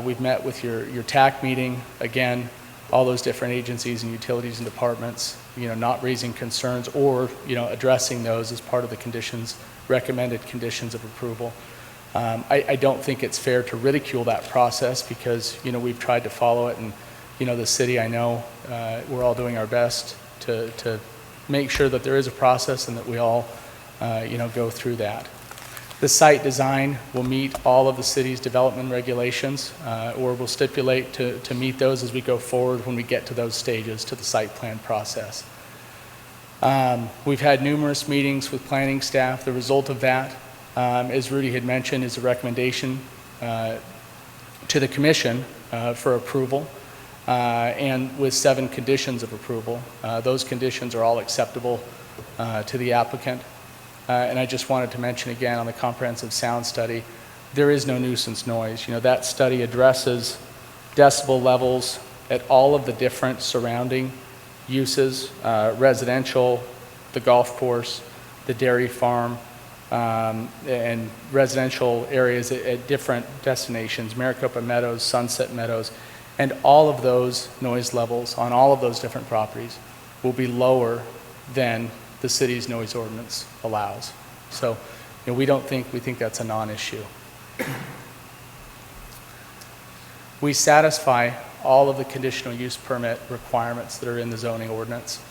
We've met with your TAC meeting. Again, all those different agencies and utilities and departments, not raising concerns or, addressing those as part of the recommended conditions of approval. I don't think it's fair to ridicule that process because, we've tried to follow it and, the city, I know, we're all doing our best to make sure that there is a process and that we all, go through that. The site design will meet all of the city's development regulations, or will stipulate to meet those as we go forward when we get to those stages to the site plan process. We've had numerous meetings with planning staff. The result of that, as Rudy had mentioned, is a recommendation to the commission for approval, and with 7 conditions of approval. Those conditions are all acceptable to the applicant. And I just wanted to mention again on the comprehensive sound study, there is no nuisance noise. That study addresses decibel levels at all of the different surrounding uses, residential, the golf course, the dairy farm, and residential areas at different destinations, Maricopa Meadows, Sunset Meadows, and all of those noise levels on all of those different properties will be lower than the city's noise ordinance allows. So, we think that's a non-issue. We satisfy all of the conditional use permit requirements that are in the zoning ordinance.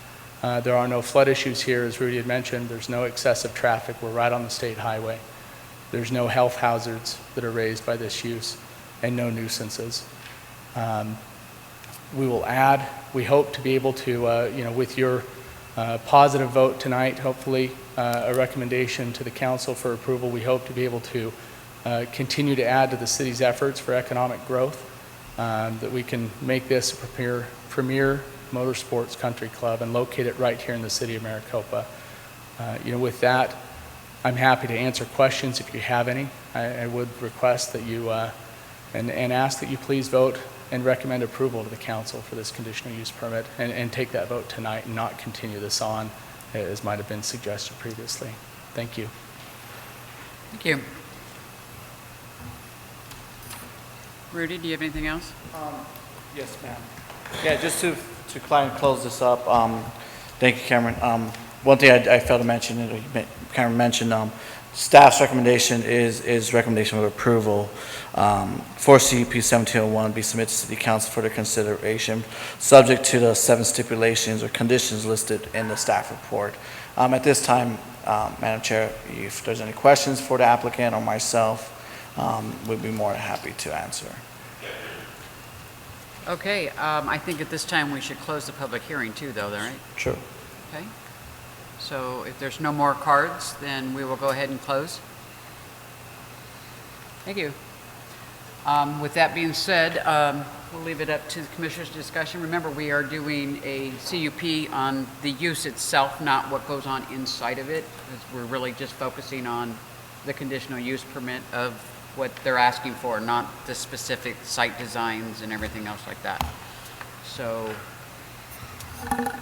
There are no flood issues here, as Rudy had mentioned. There's no excessive traffic. We're right on the state highway. There's no health hazards that are raised by this use and no nuisances. We will add, we hope to be able to, with your positive vote tonight, hopefully a recommendation to the council for approval, we hope to be able to continue to add to the city's efforts for economic growth, that we can make this a premier motorsports country club and locate it right here in the city of Maricopa. With that, I'm happy to answer questions if you have any. I would request that you, and ask that you please vote and recommend approval to the council for this conditional use permit and take that vote tonight and not continue this on as might have been suggested previously. Thank you. Thank you. Rudy, do you have anything else? Yes, ma'am. Yeah, just to close this up, thank you, Cameron. One thing I failed to mention, Cameron mentioned, staff's recommendation is recommendation of approval for CUP 1701 be submitted to City Council for their consideration, subject to the 7 stipulations or conditions listed in the staff report. At this time, Madam Chair, if there's any questions for the applicant or myself, we'd be more than happy to answer. Okay, I think at this time we should close the public hearing too, though, right? Sure. Okay. So if there's no more cards, then we will go ahead and close. Thank you. With that being said, we'll leave it up to the commissioners' discussion. Remember, we are doing a CUP on the use itself, not what goes on inside of it, because we're really just focusing on the conditional use permit of what they're asking for, not the specific site designs and everything else like that. So,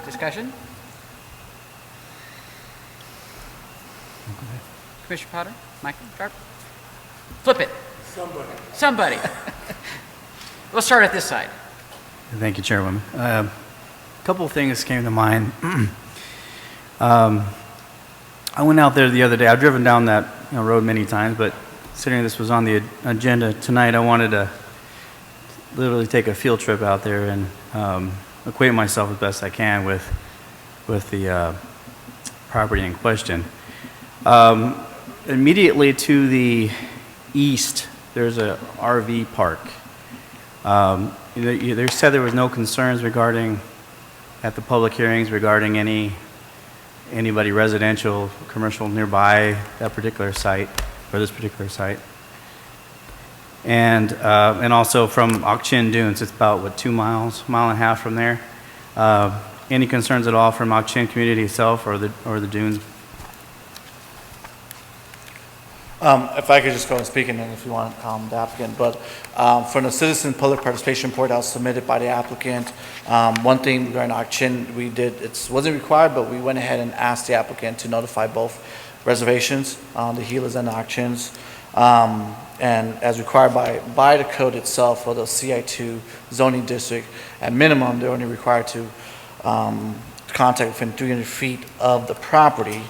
discussion? Commissioner Potter? Michael? Sharp? Flip it. Somebody. Let's start at this side. Thank you, Chairwoman. A couple of things came to mind. I went out there the other day. I've driven down that road many times, but considering this was on the agenda tonight, I wanted to literally take a field trip out there and acquaint myself as best I can with the property in question. Immediately to the east there's a RV park. They said there was no concerns regarding, at the public hearings, regarding anybody residential, commercial nearby that particular site, or this particular site. And also from Auction Dunes, it's about, what, 2 miles, mile and a half from there. Any concerns at all from Auction community itself or the dunes? If I could just go and speak, and then if you want, the applicant, but from the citizen public participation report that was submitted by the applicant, one thing regarding auction, we did, it wasn't required, but we went ahead and asked the applicant to notify both reservations, the Gilas and the auctions, and as required by the code itself, for the CI2 zoning district, at minimum, they're only required to contact within 300 feet of the property.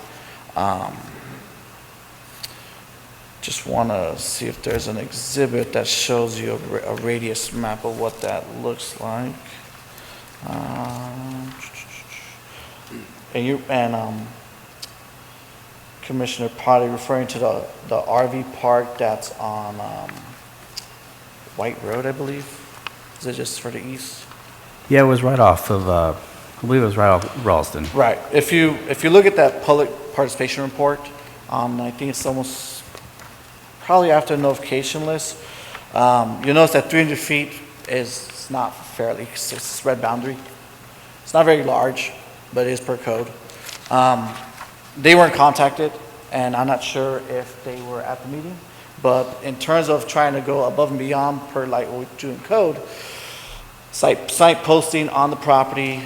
Just want to see if there's an exhibit that shows you a radius map of what that looks like. And Commissioner Potty referring to the RV park that's on White Road, I believe. Is it just further east? Yeah, it was right off of, I believe it was right off Ralston. Right. If you look at that public participation report, I think it's almost probably after the notification list, you'll notice that 300 feet is not fairly, it's a spread boundary. It's not very large, but it is per code. They weren't contacted, and I'm not sure if they were at the meeting, but in terms of trying to go above and beyond per like what we do in code, site posting on the property,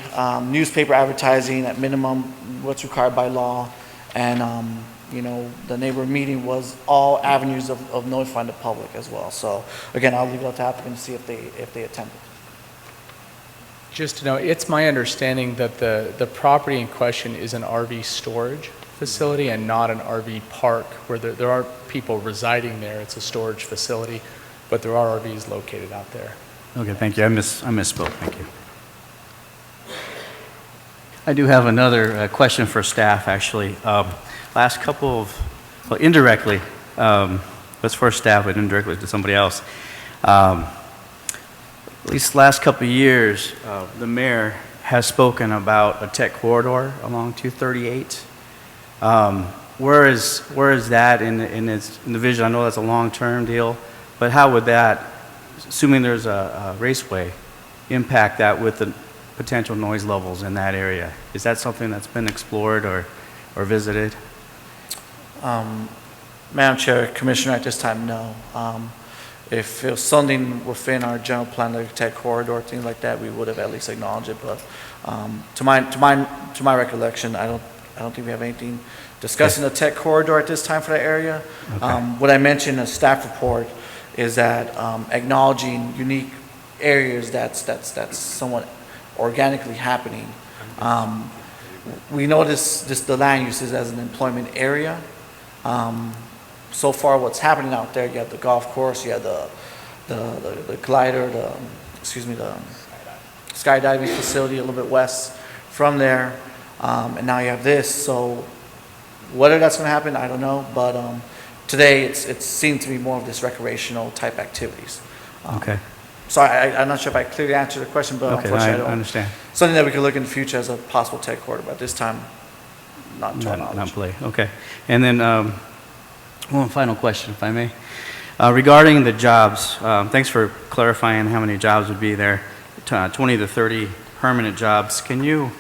newspaper advertising at minimum, what's required by law, and the neighborhood meeting was all avenues of notifying the public as well. So again, I'll leave it up to applicant to see if they attended. Just to know, it's my understanding that the property in question is an RV storage facility and not an RV park where there are people residing there. It's a storage facility, but there are RVs located out there. Okay, thank you. I misspoke. Thank you. I do have another question for staff, actually. Last couple of, well, indirectly, let's first staff, but indirectly to somebody else. At least last couple of years, the mayor has spoken about a tech corridor along 238. Where is that in the vision? I know that's a long-term deal, but how would that, assuming there's a raceway, impact that with the potential noise levels in that area? Is that something that's been explored or visited? Madam Chair, Commissioner, at this time, no. If it was something within our general plan, like tech corridor, things like that, we would have at least acknowledged it. But to my recollection, I don't think we have anything discussing the tech corridor at this time for that area. Okay. What I mentioned in the staff report is that acknowledging unique areas that's somewhat organically happening. We know the land uses as an employment area. So far, what's happening out there, you have the golf course, you have the glider, the skydiving facility a little bit west from there, and now you have this. So whether that's going to happen, I don't know. But today, it seemed to be more of this recreational type activities. Okay. So I'm not sure if I clearly answered the question, but Okay, unfortunately, I I don't. understand. Something that we could look in the future as a possible tech corridor, but this time, not to our knowledge. Not play. Okay. And then one final question, if I may. Regarding the jobs, thanks for clarifying how many jobs would be there, 20 to 30 permanent jobs. Can you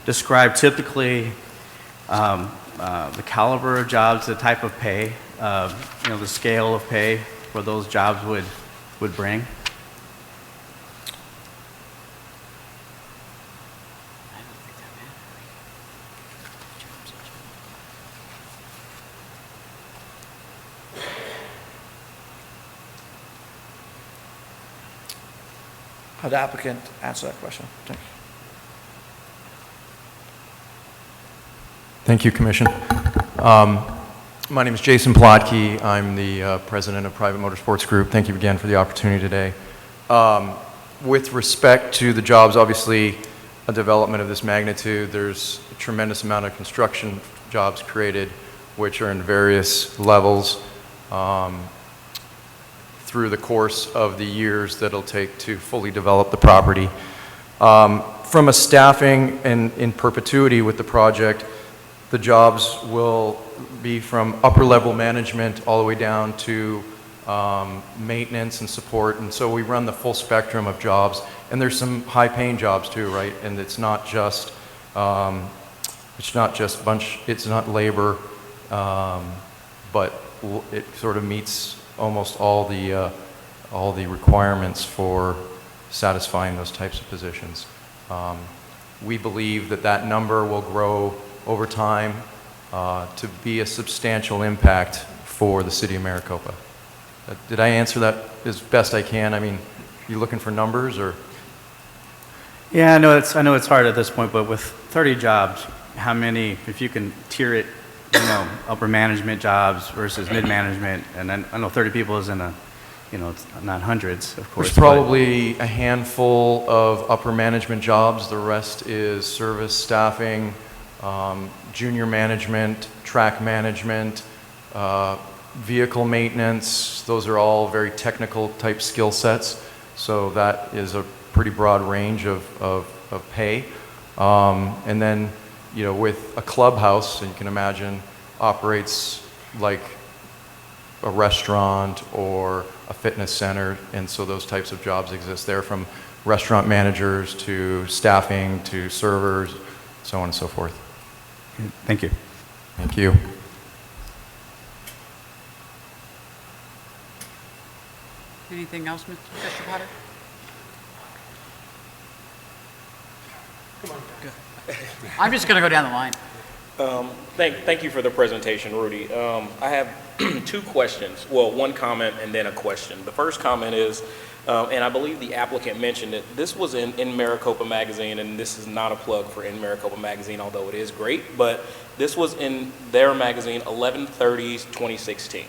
describe typically the caliber of jobs, the type of pay, the scale of pay where those jobs would bring? Have the applicant answer that question. Thank you. Thank you, Commission. My name is Jason Plotke. I'm the president of Private Motorsports Group. Thank you again for the opportunity today. With respect to the jobs, obviously, a development of this magnitude, there's a tremendous amount of construction jobs created, which are in various levels. through the course of the years that it'll take to fully develop the property. From a staffing and in perpetuity with the project, the jobs will be from upper level management all the way down to maintenance and support. And so we run the full spectrum of jobs. And there's some high paying jobs too, right? And it's not just it's not labor, but it sort of meets almost all the requirements for satisfying those types of positions. We believe that that number will grow over time to be a substantial impact for the city of Maricopa. Did I answer that as best I can? I mean, you looking for numbers or? Yeah, I know it's hard at this point, but with 30 jobs, how many, if you can tier it, upper management jobs versus mid-management, and then I know 30 people is in a, it's not hundreds, of course. There's probably a handful of upper management jobs. The rest is service staffing, junior management, track management, vehicle maintenance. Those are all very technical type skill sets. So that is a pretty broad range of pay. And then, with a clubhouse, and you can imagine, operates like a restaurant or a fitness center, and so those types of jobs exist there, from restaurant managers to staffing to servers, so on and so forth. Thank you. Thank you. Anything else, Mr. Fisher Potter? I'm just going to go down the line. Thank you for the presentation, Rudy. I have two questions. Well, one comment and then a question. The first comment is, and I believe the applicant mentioned it, this was in Maricopa Magazine, and this is not a plug for In Maricopa Magazine, although it is great, but this was in their magazine 11/30/2016.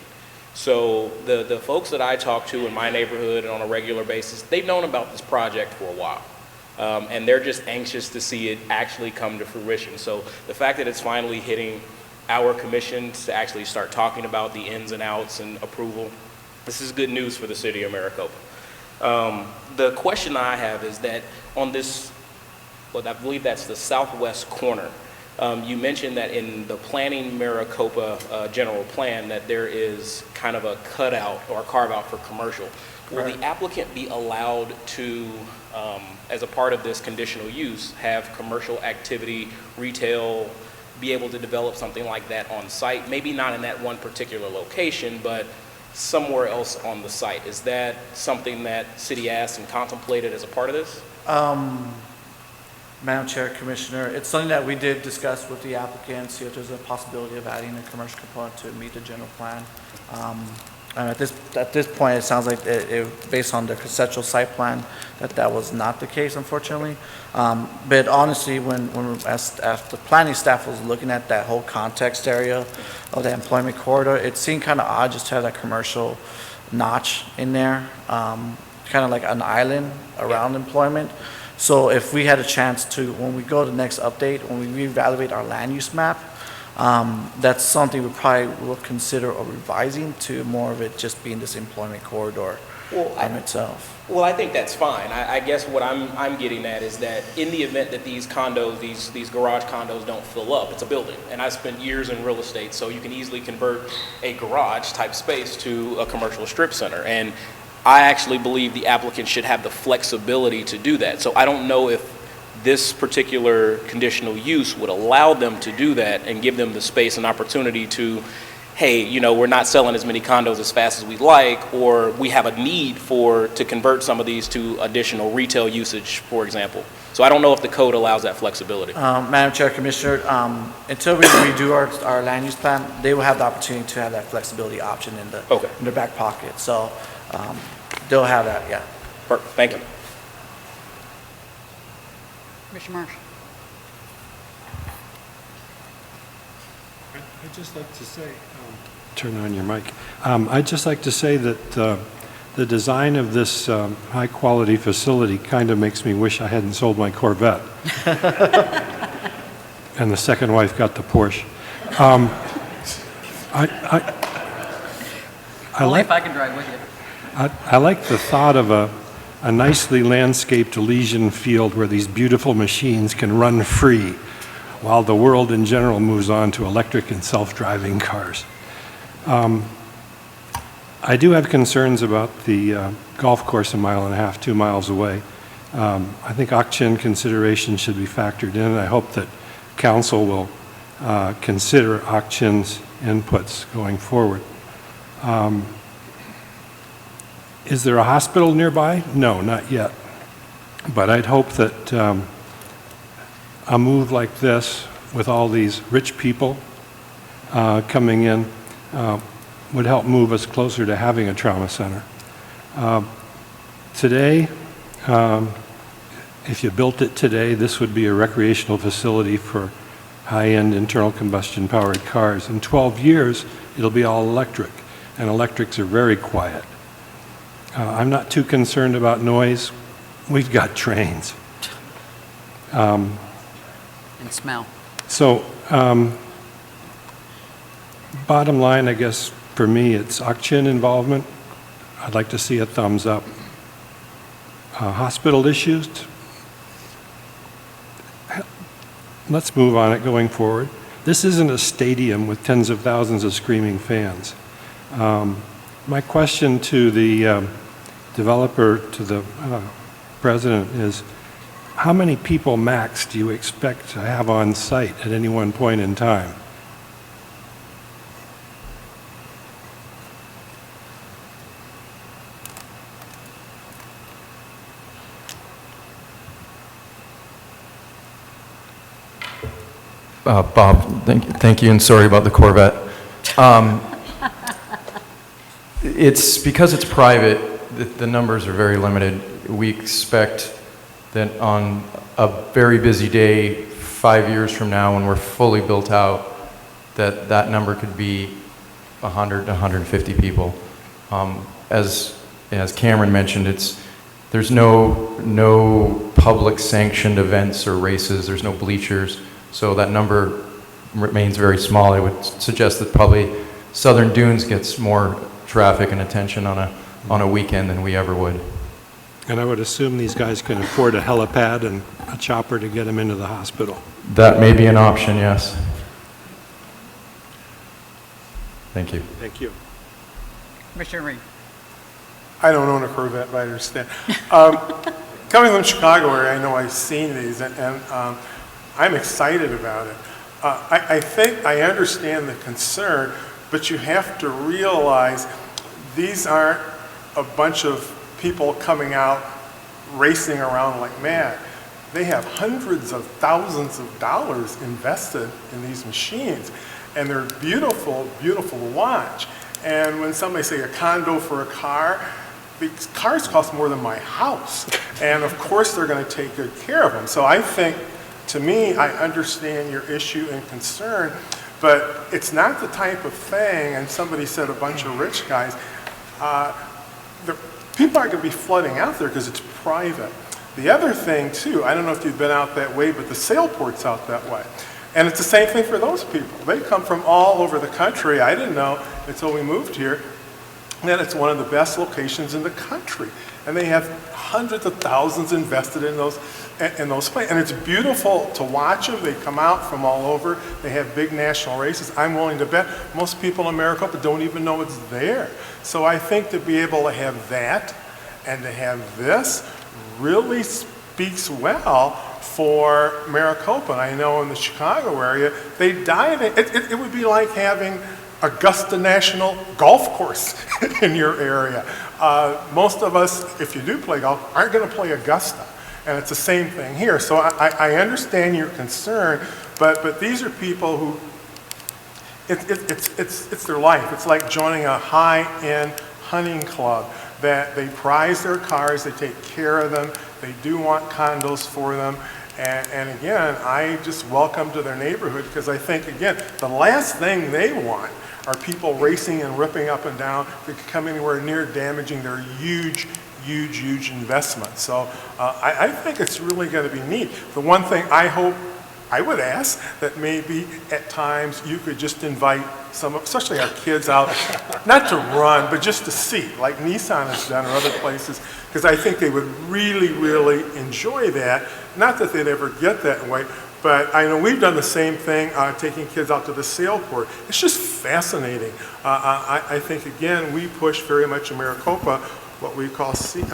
So the folks that I talk to in my neighborhood and on a regular basis, they've known about this project for a while. And they're just anxious to see it actually come to fruition. So the fact that it's finally hitting our commission to actually start talking about the ins and outs and approval, this is good news for the city of Maricopa. The question I have is that on this, well, I believe that's the southwest corner, you mentioned that in the planning Maricopa general plan that there is kind of a cutout or a carve out for commercial. Will the applicant be allowed to, as a part of this conditional use, have commercial activity, retail, be able to develop something like that on site? Maybe not in that one particular location, but somewhere else on the site. Is that something that City asked and contemplated as a part of this? Madam Chair, Commissioner, it's something that we did discuss with the applicant, see if there's a possibility of adding a commercial component to meet the general plan. And at this point, it sounds like based on the conceptual site plan, that was not the case, unfortunately. But honestly, as the planning staff was looking at that whole context area of the employment corridor, it seemed kind of odd just to have that commercial notch in there, kind of like an island around employment. So if we had a chance to, when we go to the next update, when we reevaluate our land use map, that's something we probably will consider revising to more of it just being this employment corridor itself. Well, I think that's fine. I guess what I'm getting at is that in the event that these condos, these garage condos don't fill up, it's a building. And I spent years in real estate, so you can easily convert a garage type space to a commercial strip center. And I actually believe the applicant should have the flexibility to do that. So I don't know if this particular conditional use would allow them to do that and give them the space and opportunity to, hey, we're not selling as many condos as fast as we'd like, or we have a need to convert some of these to additional retail usage, for example. So I don't know if the code allows that flexibility. Madam Chair, Commissioner, until we redo our land use plan, they will have the opportunity to have that flexibility option in their back pocket. So they'll have that, yeah. Perfect, thank you. Commissioner Marsh. I'd just like to say, turn on your mic. I'd just like to say that the design of this high-quality facility kind of makes me wish I hadn't sold my Corvette. And the second wife got the Porsche. Only if I can drive with you. I like the thought of a nicely landscaped Elysian field where these beautiful machines can run free while the world in general moves on to electric and self-driving cars. I do have concerns about the golf course a mile and a half, 2 miles away. I think auction consideration should be factored in. I hope that council will consider auction's inputs going forward. Is there a hospital nearby? No, not yet. But I'd hope that a move like this with all these rich people coming in would help move us closer to having a trauma center. Today, if you built it today, this would be a recreational facility for high-end internal combustion powered cars. In 12 years, it'll be all electric, and electrics are very quiet. I'm not too concerned about noise. We've got trains. And smell. So, bottom line, I guess, for me, it's auction involvement. I'd like to see a thumbs up. Hospital issues, let's move on it going forward. This isn't a stadium with tens of thousands of screaming fans. My question to the developer, to the president, is how many people max do you expect to have on site at any one point in time? Bob, thank you, and sorry about the Corvette. It's because it's private, the numbers are very limited. We expect that on a very busy day, 5 years from now, when we're fully built out, that number could be 100 to 150 people. As Cameron mentioned, there's no public sanctioned events or races. There's no bleachers. So that number remains very small. I would suggest that probably Southern Dunes gets more traffic and attention on a weekend than we ever would. And I would assume these guys can afford a helipad and a chopper to get them into the hospital. That may be an option, yes. Thank you. Thank you. Commissioner Reed. I don't own a Corvette, but I understand. Coming from Chicago area, I know I've seen these, and I'm excited about it. I think I understand the concern, but you have to realize these aren't a bunch of people coming out racing around like mad. They have hundreds of thousands of dollars invested in these machines, and they're beautiful, beautiful to watch. And when somebody say a condo for a car, these cars cost more than my house. And of course they're going to take good care of them. So I think, to me, I understand your issue and concern, but it's not the type of thing, and somebody said a bunch of rich guys, people aren't going to be flooding out there because it's private. The other thing too, I don't know if you've been out that way, but the Sailport's out that way. And it's the same thing for those people. They come from all over the country. I didn't know until we moved here that it's one of the best locations in the country. And they have hundreds of thousands invested in those places. And it's beautiful to watch them. They come out from all over. They have big national races. I'm willing to bet most people in Maricopa don't even know it's there. So I think to be able to have that and to have this really speaks well for Maricopa. And I know in the Chicago area, they dive in. It would be like having Augusta National Golf Course in your area. Most of us, if you do play golf, aren't going to play Augusta. And it's the same thing here. So I understand your concern, but these are people who, it's their life. It's like joining a high-end hunting club that they prize their cars, they take care of them, they do want condos for them. And again, I just welcome to their neighborhood because I think, again, the last thing they want are people racing and ripping up and down that could come anywhere near damaging their huge investment. So I think it's really going to be neat. The one thing I hope I would ask that maybe at times you could just invite some, especially our kids out, not to run, but just to see, like Nissan has done or other places, because I think they would really, really enjoy that. Not that they'd ever get that way, but I know we've done the same thing, taking kids out to the sailport. It's just fascinating. I think, again, we push very much in Maricopa what we call STEAM,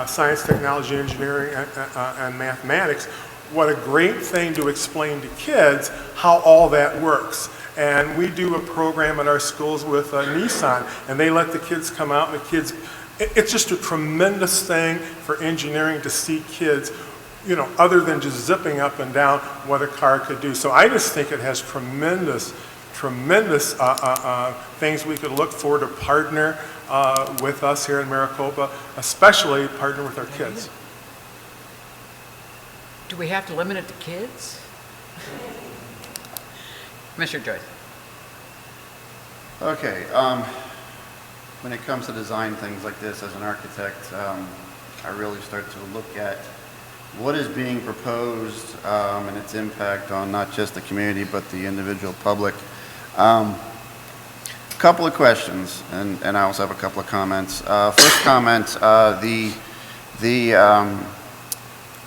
science, technology, engineering, and mathematics. What a great thing to explain to kids how all that works. And we do a program at our schools with Nissan, and they let the kids come out, and the kids, it's just a tremendous thing for engineering to see kids, you know, other than just zipping up and down what a car could do. So I just think it has tremendous things we could look for to partner with us here in Maricopa, especially partner with our kids. Do we have to limit it to kids? Commissioner Joyce. Okay, when it comes to design things like this as an architect, I really start to look at what is being proposed and its impact on not just the community but the individual public. A couple of questions, and I also have a couple of comments. First comment, the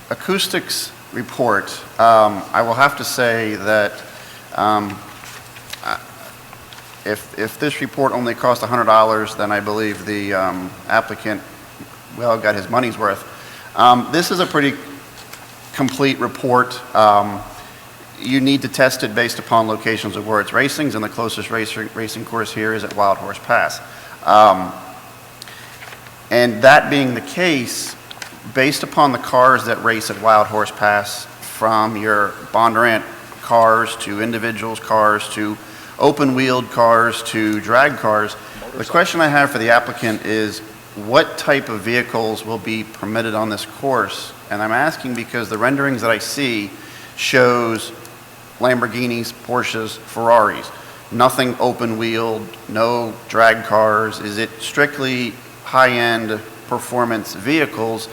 acoustics report, I will have to say that if this report only cost $100, then I believe the applicant, well, got his money's worth. This is a pretty complete report. You need to test it based upon locations of where it's racing, and the closest racing course here is at Wild Horse Pass. And that being the case, based upon the cars that race at Wild Horse Pass, from your Bondurant cars to individuals cars to open-wheeled cars to drag cars, the question I have for the applicant is what type of vehicles will be permitted on this course? And I'm asking because the renderings that I see shows Lamborghinis, Porsches, Ferraris, nothing open-wheeled, no drag cars. Is it strictly high-end performance vehicles,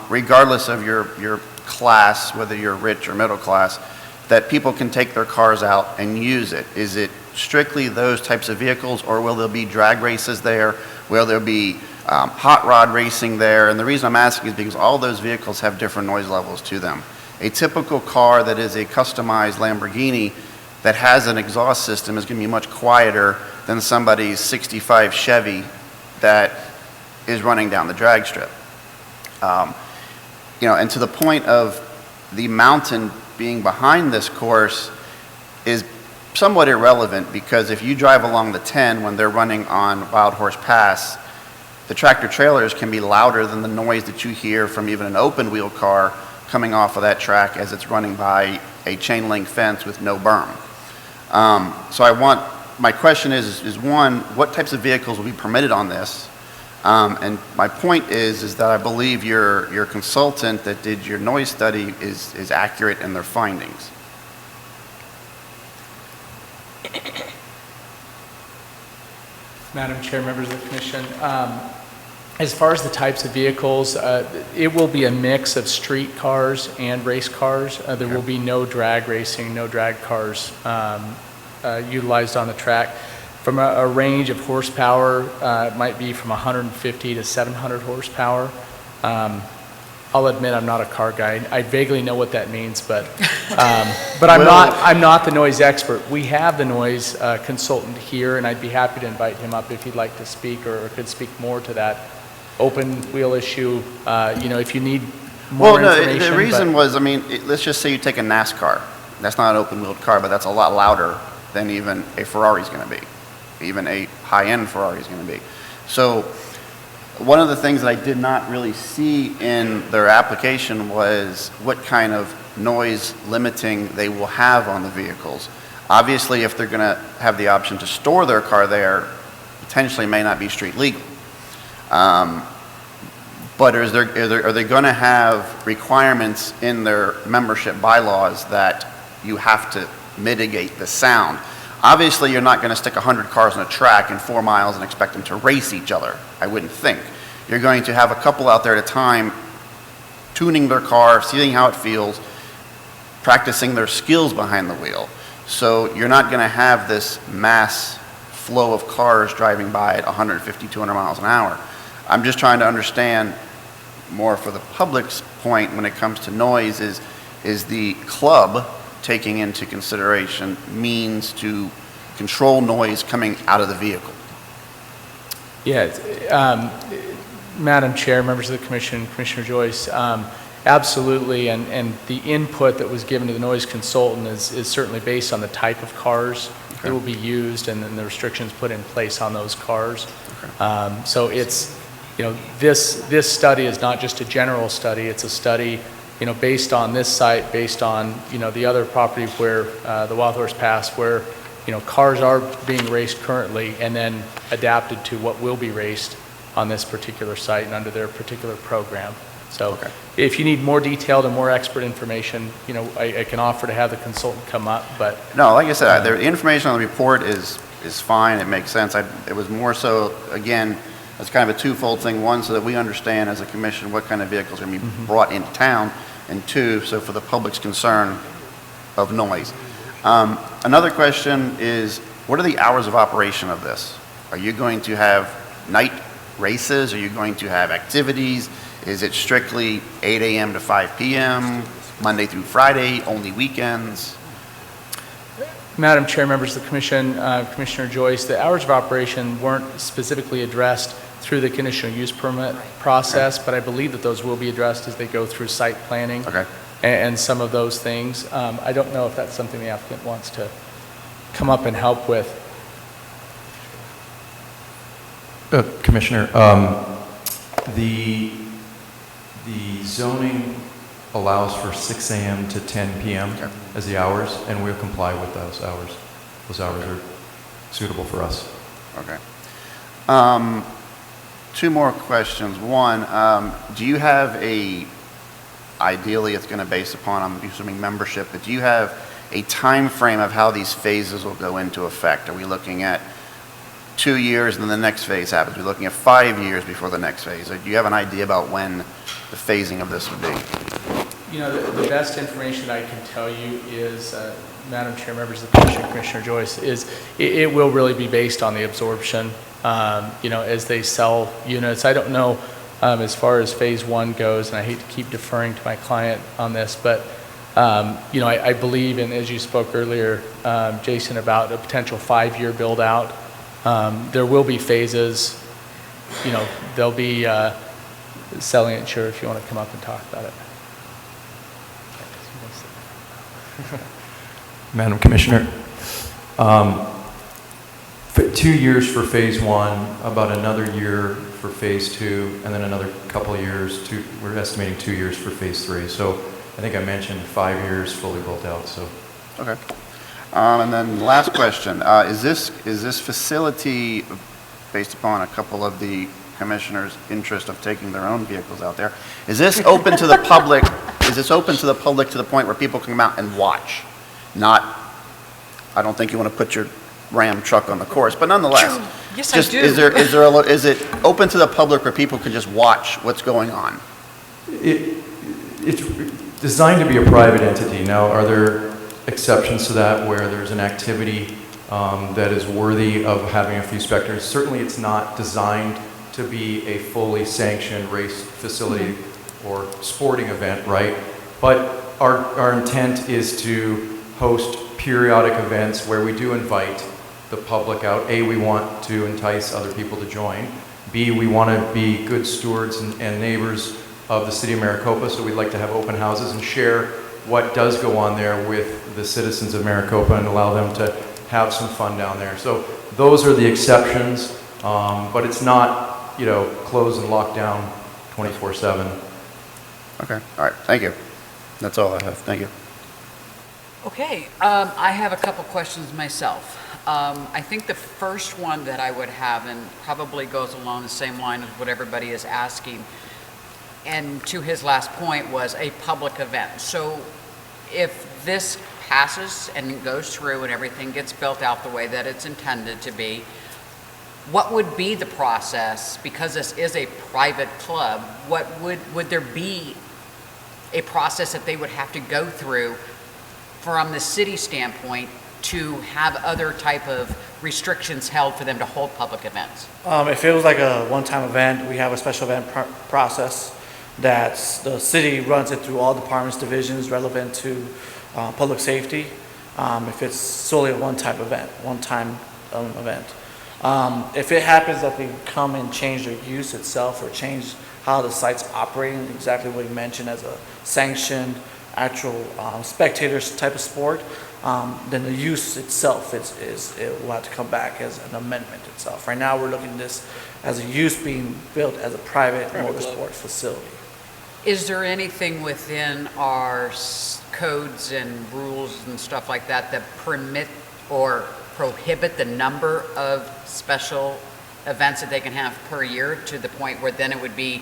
regardless of your class, whether you're rich or middle class, that people can take their cars out and use it? Is it strictly those types of vehicles, or will there be drag races there? Will there be hot rod racing there? And the reason I'm asking is because all those vehicles have different noise levels to them. A typical car that is a customized Lamborghini that has an exhaust system is going to be much quieter than somebody's 65 Chevy that is running down the drag strip. You know, and to the point of the mountain being behind this course is somewhat irrelevant, because if you drive along the 10 when they're running on Wild Horse Pass, the tractor trailers can be louder than the noise that you hear from even an open wheel car coming off of that track as it's running by a chain link fence with no berm. So my question is one, what types of vehicles will be permitted on this? And my point is that I believe your consultant that did your noise study is accurate in their findings. Madam Chair, members of the Commission, as far as the types of vehicles, it will be a mix of street cars and race cars. There will be no drag racing, no drag cars utilized on the track. From a range of horsepower, it might be from 150 to 700 horsepower. I'll admit I'm not a car guy. I vaguely know what that means, but I'm not the noise expert. We have the noise consultant here, and I'd be happy to invite him up if he'd like to speak or could speak more to that open wheel issue. You know, if you need more information. The reason was, I mean, let's just say you take a NASCAR. That's not an open wheeled car, but that's a lot louder than even a Ferrari's going to be. Even a high-end Ferrari is going to be. So one of the things that I did not really see in their application was what kind of noise limiting they will have on the vehicles. Obviously, if they're going to have the option to store their car there, potentially may not be street legal. But are they going to have requirements in their membership bylaws that you have to mitigate the sound? Obviously, you're not going to stick 100 cars on a track in 4 miles and expect them to race each other, I wouldn't think. You're going to have a couple out there at a time tuning their car, seeing how it feels. practicing their skills behind the wheel. So you're not going to have this mass flow of cars driving by at 150, 200 miles an hour. I'm just trying to understand more for the public's point when it comes to noise is the club taking into consideration means to control noise coming out of the vehicle? Yeah, Madam Chair, members of the Commission, Commissioner Joyce, absolutely, and the input that was given to the noise consultant is certainly based on the type of cars that will be used and then the restrictions put in place on those cars. So it's, this study is not just a general study, it's a study, based on this site, based on, the other property where the Wild Horse Pass, where, cars are being raced currently and then adapted to what will be raced on this particular site and under their particular program. So if you need more detailed and more expert information, I can offer to have the consultant come up, but. No, like I said, the information on the report is fine, it makes sense. It was more so, again, it's kind of a twofold thing. One, so that we understand as a commission what kind of vehicles are going to be brought into town, and two, so for the public's concern of noise. Another question is, what are the hours of operation of this? Are you going to have night races? Are you going to have activities? Is it strictly 8 a.m. to 5 p.m., Monday through Friday, only weekends? Madam Chair, members of the Commission, Commissioner Joyce, the hours of operation weren't specifically addressed through the conditional use permit process, but I believe that those will be addressed as they go through site planning and some of those things. I don't know if that's something the applicant wants to come up and help with. Commissioner, the zoning allows for 6 a.m. to 10 p.m. as the hours, and we'll comply with those hours. Those hours are suitable for us. Okay. Two more questions. One, do you have ideally it's going to base upon, I'm assuming membership, but do you have a time frame of how these phases will go into effect? Are we looking at 2 years and then the next phase happens? Are we looking at 5 years before the next phase? Or do you have an idea about when the phasing of this would be? The best information I can tell you is, Madam Chair, members of the Commission, Commissioner Joyce, is it will really be based on the absorption, as they sell units. I don't know as far as phase one goes, and I hate to keep deferring to my client on this, but I believe, and as you spoke earlier, Jason, about a potential 5-year build out. There will be phases, there'll be selling it, sure, if you want to come up and talk about it. Madam Commissioner, 2 years for phase one, about another year for phase two, and then another couple of years, we're estimating 2 years for phase three. So I think I mentioned 5 years fully built out, so. Okay. And then last question, is this facility, based upon a couple of the commissioners' interest of taking their own vehicles out there, is this open to the public? Is this open to the public to the point where people can come out and watch? Not, I don't think you want to put your Ram truck on the course, but nonetheless. Yes, just, I do. Is it open to the public where people can just watch what's going on? It's designed to be a private entity. Now, are there exceptions to that where there's an activity that is worthy of having a few spectators? Certainly it's not designed to be a fully sanctioned race facility or sporting event, right? But our intent is to host periodic events where we do invite the public out. A, we want to entice other people to join. B, we want to be good stewards and neighbors of the city of Maricopa, so we'd like to have open houses and share what does go on there with the citizens of Maricopa and allow them to have some fun down there. So those are the exceptions, but it's not, closed and locked down 24/7. Okay, all right, thank you. That's all I have, thank you. Okay, I have a couple questions myself. I think the first one that I would have, and probably goes along the same line as what everybody is asking, and to his last point, was a public event. So if this passes and it goes through and everything gets built out the way that it's intended to be, what would be the process? Because this is a private club, would there be a process that they would have to go through from the city standpoint to have other type of restrictions held for them to hold public events? If it was like a one-time event, we have a special event process that the city runs it through all departments, divisions relevant to public safety. If it's solely a one-time event. If it happens that they come and change their use itself or change how the site's operating, exactly what you mentioned as a sanctioned, actual spectators type of sport, then the use itself it will have to come back as an amendment itself. Right now, we're looking at this as a use being built as a private motorsport facility. Is there anything within our codes and rules and stuff like that that permit or prohibit the number of special events that they can have per year, to the point where then it would be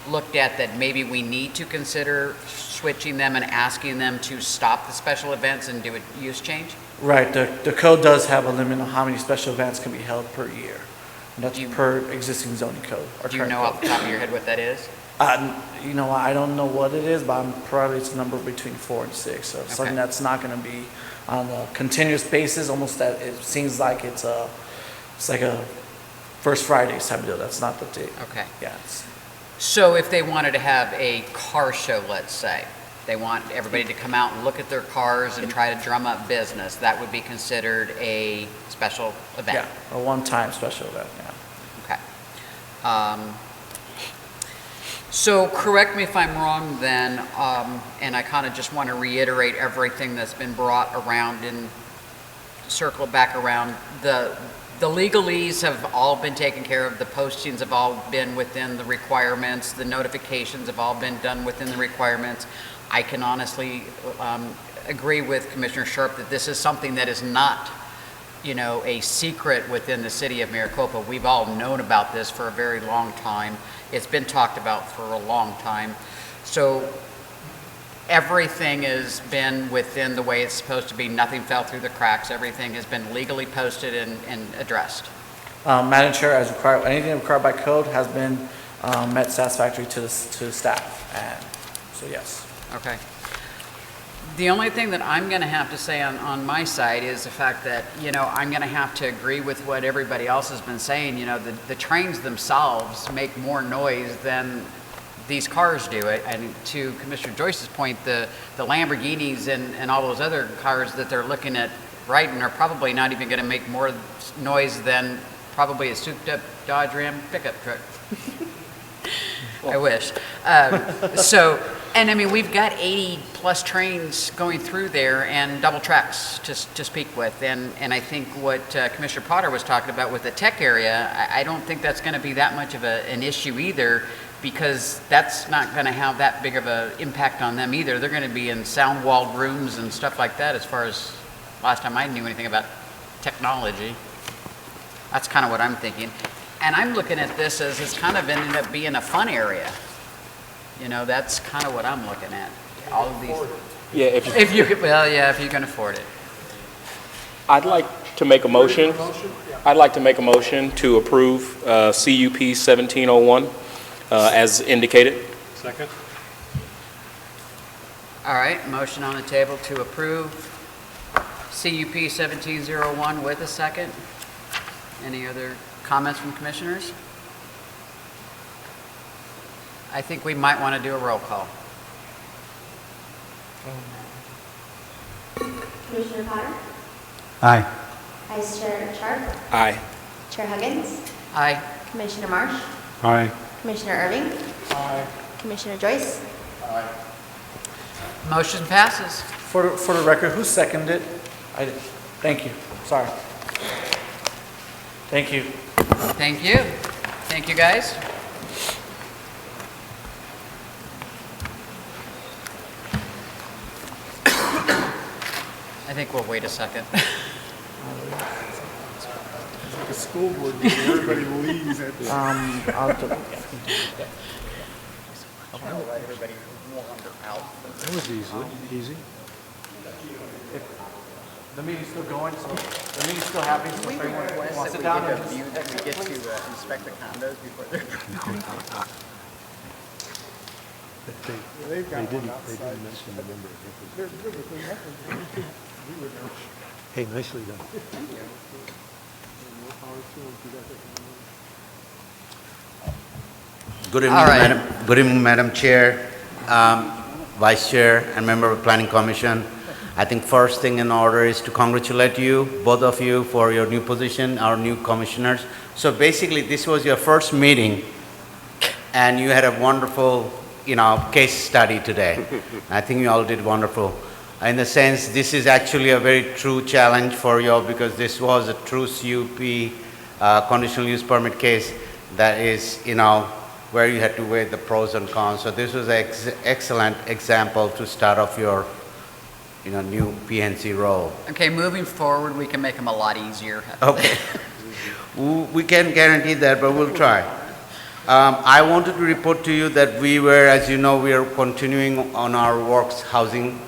looked at that maybe we need to consider switching them and asking them to stop the special events and do a use change? Right, the code does have a limit on how many special events can be held per year. And that's per existing zoning code. Do you know off the top of your head what that is? You know, I don't know what it is, but probably it's a number between 4 and 6. So Okay. something that's not going to be on a continuous basis, almost that it seems like it's like a First Fridays type of deal. That's not the date. Okay. Yeah. So if they wanted to have a car show, let's say, they want everybody to come out and look at their cars and try to drum up business, that would be considered a special event? Yeah, a one-time special event, yeah. Okay. So correct me if I'm wrong then, and I kind of just want to reiterate everything that's been brought around and circle back around. The legalese have all been taken care of, the postings have all been within the requirements, the notifications have all been done within the requirements. I can honestly agree with Commissioner Sharp that this is something that is not, you know, a secret within the city of Maricopa. We've all known about this for a very long time. It's been talked about for a long time. So everything has been within the way it's supposed to be. Nothing fell through the cracks. Everything has been legally posted and addressed. Madam Chair, as required, anything required by code has been met satisfactory to the staff, and so yes. Okay. The only thing that I'm going to have to say on my side is the fact that, you know, I'm going to have to agree with what everybody else has been saying. You know, the trains themselves make more noise than these cars do it. And to Commissioner Joyce's point, the Lamborghinis and all those other cars that they're looking at riding are probably not even going to make more noise than probably a souped-up Dodge Ram pickup truck. I wish. And I mean, we've got 80-plus trains going through there and double tracks to speak with. And I think what Commissioner Potter was talking about with the tech area, I don't think that's going to be that much of an issue either, because that's not going to have that big of an impact on them either. They're going to be in sound-walled rooms and stuff like that, as far as last time I knew anything about technology. That's kind of what I'm thinking. And I'm looking at this as it's kind of ended up being a fun area. You know, that's kind of what I'm looking at. All of these. Yeah, if you could, well, yeah, if you can afford it. I'd like to make a motion. I'd like to make a motion to approve CUP 1701 as indicated. Second. All right, motion on the table to approve CUP 1701 with a second. Any other comments from commissioners? I think we might want to do a roll call. Commissioner Potter? Aye. Vice Chair Sharp? Aye. Chair Huggins? Aye. Commissioner Marsh? Aye. Commissioner Irving? Aye. Commissioner Joyce? Motion passes. For the record, who seconded it? I did. Thank you. Sorry. Thank you. Thank you. Thank you, guys. I think we'll wait a second. It's like a school board meeting, everybody leaves at the... I'll do it. That was easy. The meeting's still going, so the meeting's still happening, so if everyone wants to sit down. view that we get to inspect the condos before they're... They've got one They outside. didn't mention the number. They're good, but they're nothing. We would know. Hey, nicely done. More power to them, do that, they can win. Good evening, All right. Madam. Good evening, Madam Chair, Vice Chair, and Member of Planning Commission. I think first thing in order is to congratulate you, both of you, for your new position, our new commissioners. So basically, this was your first meeting, and you had a wonderful, case study today. I think you all did wonderful. In the sense, this is actually a very true challenge for you all because this was a true CUP conditional use permit case that is, where you had to weigh the pros and cons. So this was an excellent example to start off your, new PNC role. Okay, moving forward, we can make them a lot easier. Okay. We can't guarantee that, but we'll try. I wanted to report to you that we were, as you know, we are continuing on our works housing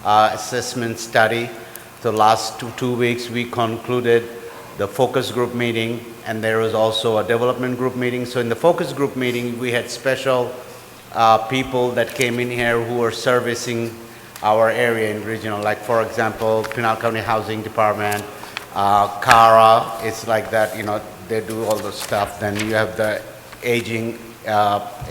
assessment study. The last two weeks, we concluded the focus group meeting, and there was also a development group meeting. So in the focus group meeting, we had special people that came in here who were servicing our area in regional, like for example, Pinal County Housing Department, CARA, it's like that, they do all the stuff. Then you have the aging,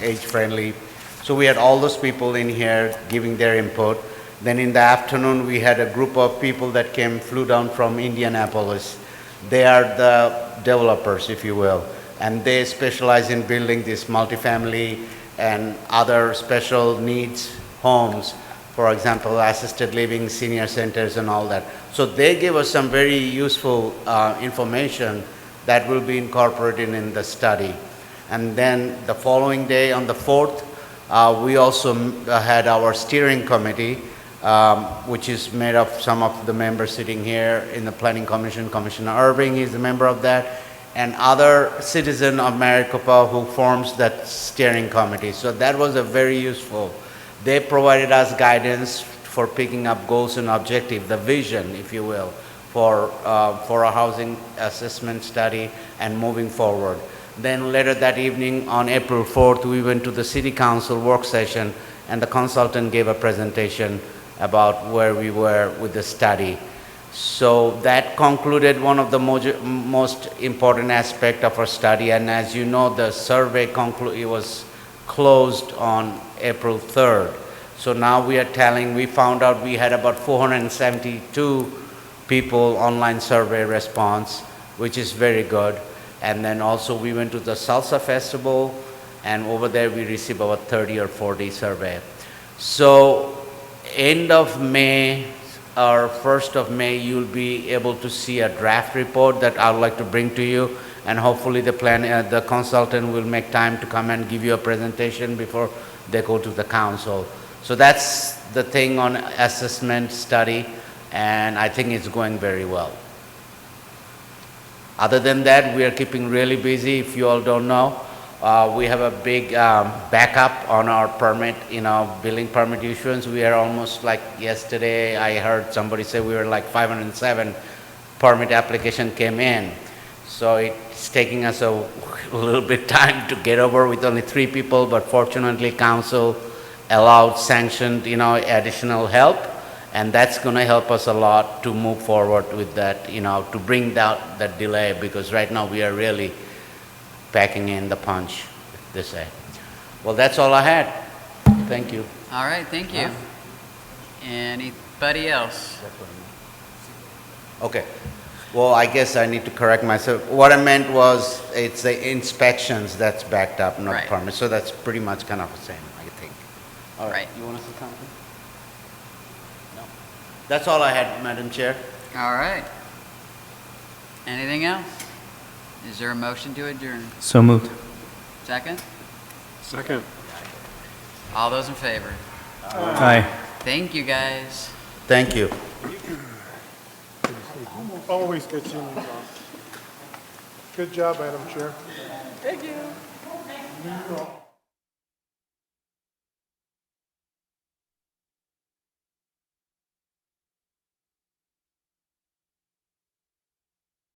age-friendly. So we had all those people in here giving their input. Then in the afternoon, we had a group of people that flew down from Indianapolis. They are the developers, if you will, and they specialize in building this multifamily and other special needs homes, for example, assisted living, senior centers, and all that. So they gave us some very useful information that will be incorporated in the study. And then the following day, on the 4th, we also had our steering committee, which is made of some of the members sitting here in the Planning Commission. Commissioner Irving is a member of that, and other citizen of Maricopa who forms that steering committee. So that was a very useful. They provided us guidance for picking up goals and objectives, the vision, if you will, for a housing assessment study and moving forward. Then later that evening, on April 4th, we went to the City Council work session, and the consultant gave a presentation about where we were with the study. So that concluded one of the most important aspects of our study, and as you know, the survey it was closed on April 3rd. So now we found out we had about 472 people online survey response, which is very good. And then also we went to the Salsa Festival, and over there we received about 30 or 40 survey. So end of May or 1st of May, you'll be able to see a draft report that I would like to bring to you, and hopefully the consultant will make time to come and give you a presentation before they go to the council. So that's the thing on assessment study, and I think it's going very well. Other than that, we are keeping really busy. If you all don't know, we have a big backup on our permit, building permit issuance. We are almost like yesterday, I heard somebody say we were like 507 permit application came in. So it's taking us a little bit time to get over with only 3 people, but fortunately council allowed, sanctioned, additional help. And that's going to help us a lot to move forward with that, to bring down that delay, because right now we are really packing in the punch, they say. Well, that's all I had. Thank you. All right, thank you. Anybody else? Okay. Well, I guess I need to correct myself. What I meant was it's the inspections that's backed up, not Right. permits. So that's pretty much kind of the same, I think. All right. Right. You want to say something? No. That's all I had, Madam Chair. All right. Anything else? Is there a motion to adjourn? So moved. Second? Second. All those in favor? Aye. Thank you, guys. Thank you. Always gets you involved. Good job, Madam Chair. Thank you.